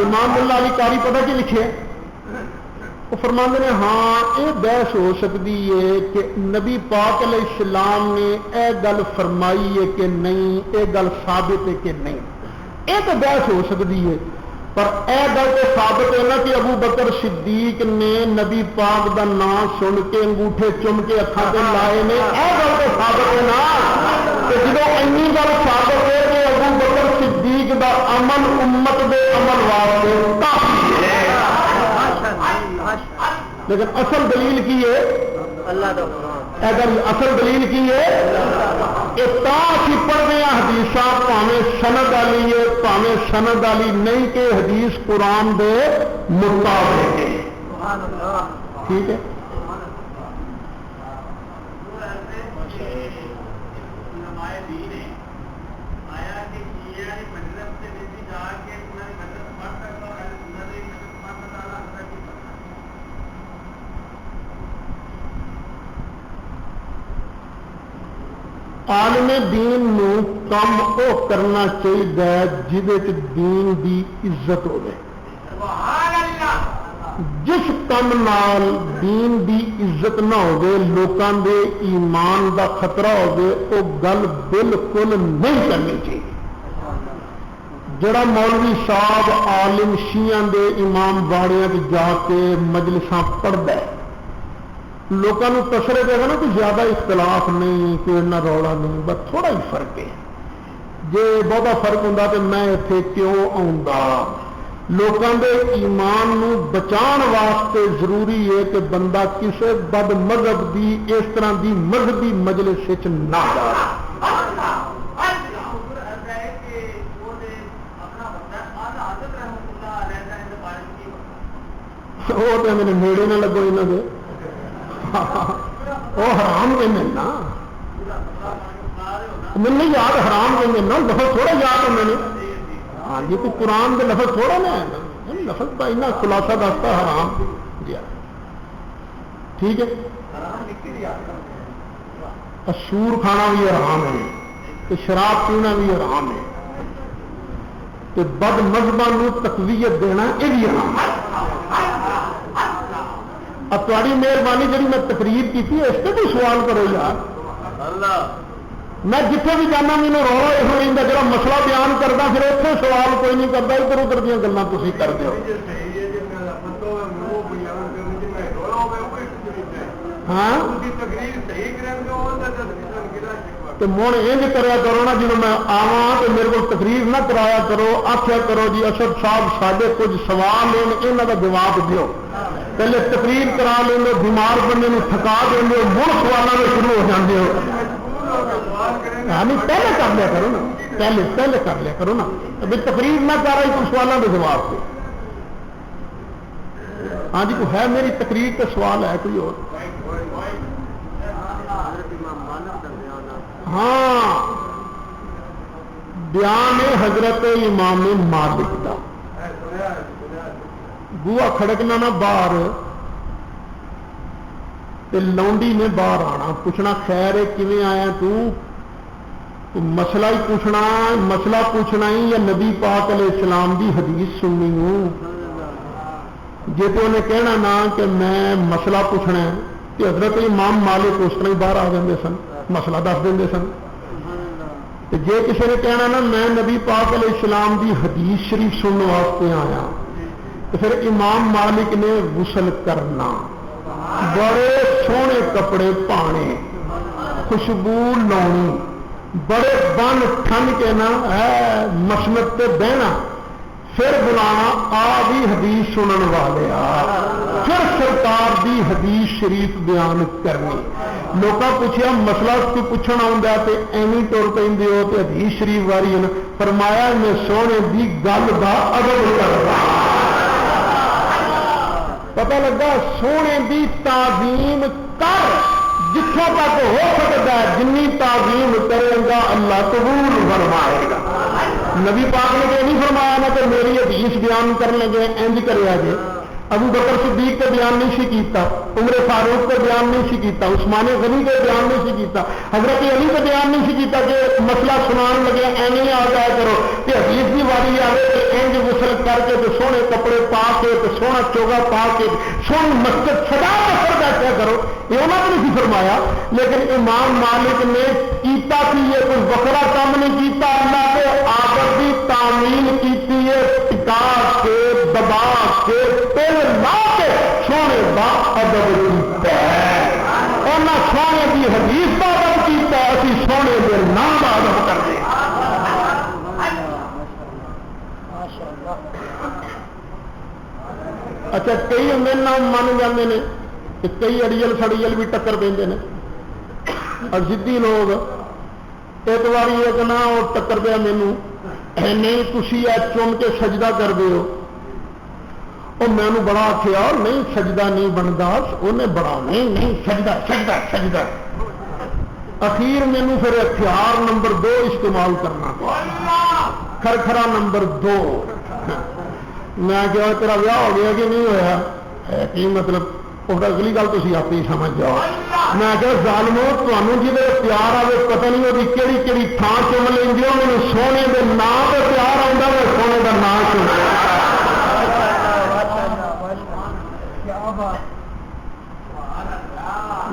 امام ملا علی قاری پتہ کی لکھے؟ وہ فرماندے نے ہاں یہ بحث ہو سکتی ہے کہ نبی پاک علیہ السلام نے اے گل فرمائی ہے کہ نہیں، اے گل ثابت ہے کہ نہیں، یہ تو بحث ہو سکتی ہے، پر اے گل تو ثابت ہے نا کہ ابو بکر صدیق نے نبی پاک دا نام سن کے انگوٹھے چم کے اکھاں تے لائے نے، اے گل تو ثابت ہے نا کہ جدو اینی گل ثابت ہے کہ ابو بکر صدیق دا عمل امت دے عمل واسطے کافی ہے۔ لیکن اصل دلیل کی ہے؟ اللہ اگر اصل دلیل کی ہے اسی پڑھتے ہیں حدیث پاویں سند والی ہے پاویں سند والی نہیں کہ حدیث قرآن دے مطابق ہے۔ ٹھیک ہے؟ عالم دین نو کم او کرنا چاہیے جہد دین دی عزت ہو، جس کم نال دین دی عزت نہ ہو، لوکاں دے ایمان دا خطرہ ہو، وہ گل بالکل نہیں کرنی چاہیے۔ جڑا مولوی صاحب عالم شیعہ دے امام باڑیاں جا کے مجلساں پڑھتا ہے، لوگوں کو تسرے دے گا نا کہ زیادہ اختلاف نہیں، کوئی اتنا رولا نہیں، بس تھوڑا ہی فرق ہے، جی بہت فرق ہوں تو میں اتنے کیوں آؤں؟ لوگوں کے ایمان نو بچان واسطے ضروری ہے کہ بندہ کسی بد مذہب دی اس طرح دی مذہبی مجلس نہ جائے۔ وہ تو میرے نیڑے نہ لگو یہاں کے، وہ حرام کہیں نا، مجھے یاد حرام کہیں نا، لفظ تھوڑا یاد ہے میں نے۔ ہاں جی تو قرآن کے لفظ تھوڑا نا، لفظ کا اتنا خلاصہ دستا حرام جی ٹھیک ہے۔ سور کھانا بھی حرام ہے، تو شراب پینا بھی حرام ہے، تو بد مذہبوں تقویت دینا یہ بھی حرام ہے۔ اب تاری مہربانی جی میں تقریر کی اس سے بھی سوال کرو یار، میں جتنے بھی جانا مجھے رولا یہ رہتا جا مسئلہ بیان کرتا پھر اتنے سوال کوئی نہیں کرتا، ادھر ادھر دیا گلیں تھی کرتے ہو۔ ہاں تقریر صحیح کریں گے تو مون انج کریا کرو نا جب میں آواں تو میرے کو تقریر نہ کرایا کرو آخیا کرو جی اسد صاحب سارے کچھ سوال ہیں یہاں کا جواب دیو پہلے تقریر کرا لیں بیمار بندے کو تھکا دیں مڑ سوالوں میں شروع ہو جاتے ہو نہیں پہلے کر لیا کرو نا پہلے کر لیا کرو نا ابھی تقریر نہ کر رہی کوئی سوالوں کے جواب سے ہاں جی کوئی ہے میری تقریر کا سوال ہے کوئی اور ہاں بیان حضرت امام مالک کا بوا کھڑکنا نہ باہر لونڈی نے باہر آنا پوچھنا خیر ہے کیویں آیا تو مسئلہ ہی پوچھنا مسئلہ پوچھنا ہی یا نبی پاک علیہ السلام دی حدیث سننی ہوں جی تو انہیں کہنا نا کہ میں مسئلہ پوچھنا ہے کہ حضرت امام مالک اس طرح ہی باہر آ جاتے سن مسئلہ دس دیں سن جی کسی نے کہنا نا میں نبی پاک علیہ السلام دی حدیث شریف سننے واسطے آیا تو پھر امام مالک نے غسل کرنا بڑے سونے کپڑے پانے خوشبو لونی بڑے بن ٹھن کے نا مسند تے بہنا پھر بلانا آ بھی حدیث سنن والے پھر سرکار دی حدیث شریف بیان کرنی لوگوں پوچھا مسئلہ کوئی پوچھنا آتا تو ایویں ٹر پہ ہو تو حدیث شریف واری فرمایا میں سونے دی گل کا ادب کرتا پتہ لگا سونے دی تعظیم کر جتوں تک ہو سکتا ہے جنی تعظیم کرے گا اللہ قبول فرمائے گا نبی پاک نے تو نہیں فرمایا نا کہ میری حدیث بیان کرنے لگے انج کرے جی ابو بکر صدیق کا بیان نہیں سی کیتا عمر فاروق کا بیان نہیں سی کیتا عثمان غنی کا بیان نہیں سی کیتا حضرت علی کا بیان نہیں سی کیتا کہ مسئلہ سنان لگے ایویں آ جایا کرو کہ حدیث کی واری آئے کہ انج غسل کر کے تو سونے کپڑے پا کے تو سونا چوگا پا کے سونی مسجد سجا کر بیٹھا کرو یہ انہوں نے نہیں فرمایا لیکن امام مالک نے کیتا کہ یہ کوئی وکرا کام نہیں کیتا اللہ کے آدر کی تعمیل کی ہے ٹکا کے دبا کے پل لا کے سونے کا ادب کیتا ہے انہیں سونے کی حدیث کا ادب کیتا ہے اسی سونے کے نام کا ادب کرتے ہیں اچھا کئی ہوں نام من جاتے ہیں کہ کئی اڑیل سڑیل بھی ٹکر دیں اور ضدی لوگ ایک بار ایک نہ وہ ٹکر دیا مینو نہیں تھی چن کے سجدہ کر دے اور میں بڑا آخیا نہیں سجدہ نہیں بنتا انہیں بڑا نہیں سجدہ سجدہ سجدہ اخیر مینو پھر ہتھیار نمبر 2 استعمال کرنا کھرکھرا نمبر 2 میں کیا تیرا ویاہ ہو گیا کہ نہیں ہوا کی مطلب اگلی گل تھی آپ ہی سمجھ جاؤ میں کہ ظالمو تمہیں جی پیار آئے پتہ نہیں وہ کہڑی کہڑی تھان چن لیں گے انہوں سونے کے نام پہ پیار آتا میں سونے کا نام چن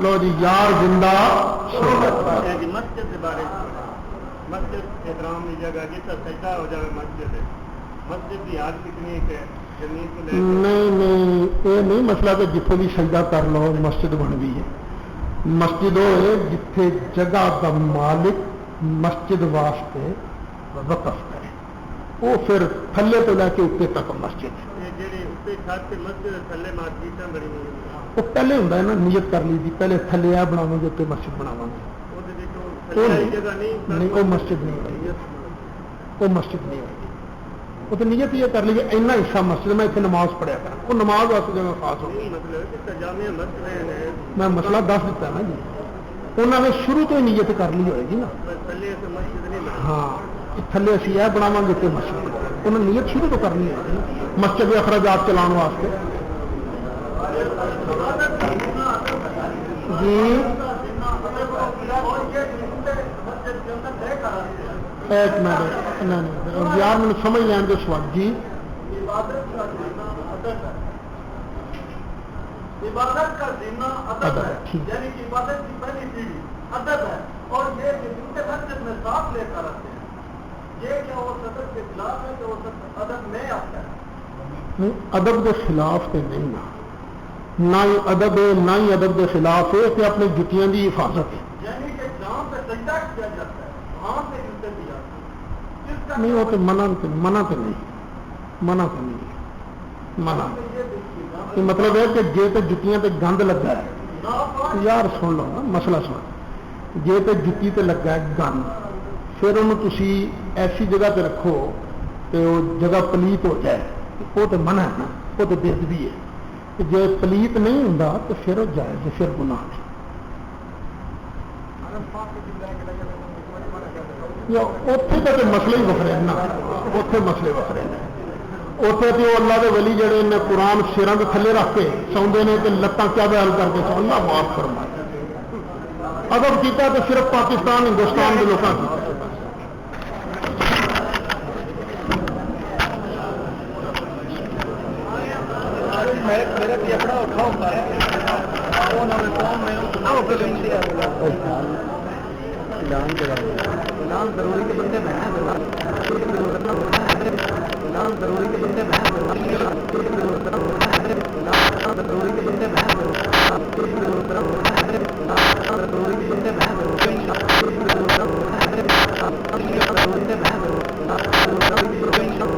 لو جی یار زندہ مسجد کے بارے مسجد احترام کی جگہ جس کا سجدہ ہو جائے مسجد ہے مسجد کی حد کتنی ہے نہیں یہ نہیں مسئلہ کہ جتنے بھی سجدہ کر لو مسجد بن گئی ہے مسجد وہ ہے جتھے جگہ کا مالک مسجد واسطے وقف کرے وہ پھر تھلے تو لے کے اتنے تک مسجد وہ پہلے ہوں نا نیت کر لی تھی پہلے تھلے آ بناو گے اتنے مسجد بناو گے نہیں وہ مسجد نہیں ہوئی وہ مسجد نہیں ہوئی وہ تو نیت یہ کر لی اینا حصہ مسجد میں اتنے نماز پڑھیا کرا وہ نماز واسطے جگہ خاص ہو میں مسئلہ دس دیتا نا جی انہوں نے شروع تو ہی نیت کر لی ہوئے گی نا ہاں تھلے اسی یہ بناو گے اتنے مسجد انہوں نے نیت شروع تو کرنی ہے مسجد کے اخراجات چلانے واسطے جی ایک منٹ یار میں سمجھ لین دو سوال جی عبادت کا ذمہ ادب ہے یعنی کہ عبادت کی پہلی سیڑھی ادب ہے اور یہ مسجد میں ساتھ لے کر آتے ہیں یہ کیا وہ ادب کے خلاف ہے کہ وہ ادب میں آتا ہے ادب کے خلاف تو نہیں نا نہ ہی ادب ہے، نہ ہی ادب کے خلاف ہے کہ اپنی جتیاں کی حفاظت ہے. یعنی کہ جہاں پہ سجدہ کیا جاتا ہے وہاں سے جوتے بھی جاتے ہیں. جس کا نہیں وہ تو منع تو نہیں، منع تو نہیں منع. یہ مطلب ہے کہ جے تو جتیاں تے گند لگا ہے، یار سن لو نا مسئلہ سن، جے تو جتی تے لگا ہے گند، پھر انہوں تسی ایسی جگہ تے رکھو کہ وہ جگہ پلیت ہو جائے، وہ تو منع ہے نا، وہ تو بے ادبی ہے. جی پلیت نہیں ہوں تو پھر وہ جائز، پھر گناہ نہیں. اتنے تو مسئلے ہی وکرے نا، اتنے مسئلے وکرے ہیں. اتنے تو اللہ کے ولی جڑے نے قرآن سراں کے تھلے رکھ کے سوندے نے، لتاں کیا بیان کر کے سو. اللہ معاف فرمائے. ادب کیتا تو صرف پاکستان ہندوستان کے لوگوں کی. میرا بھی اپنا اوکھا ہوتا ہے اعلان ضروری کے بندے میں اعلان ضروری کے بندے میں ضروری کے بندے میں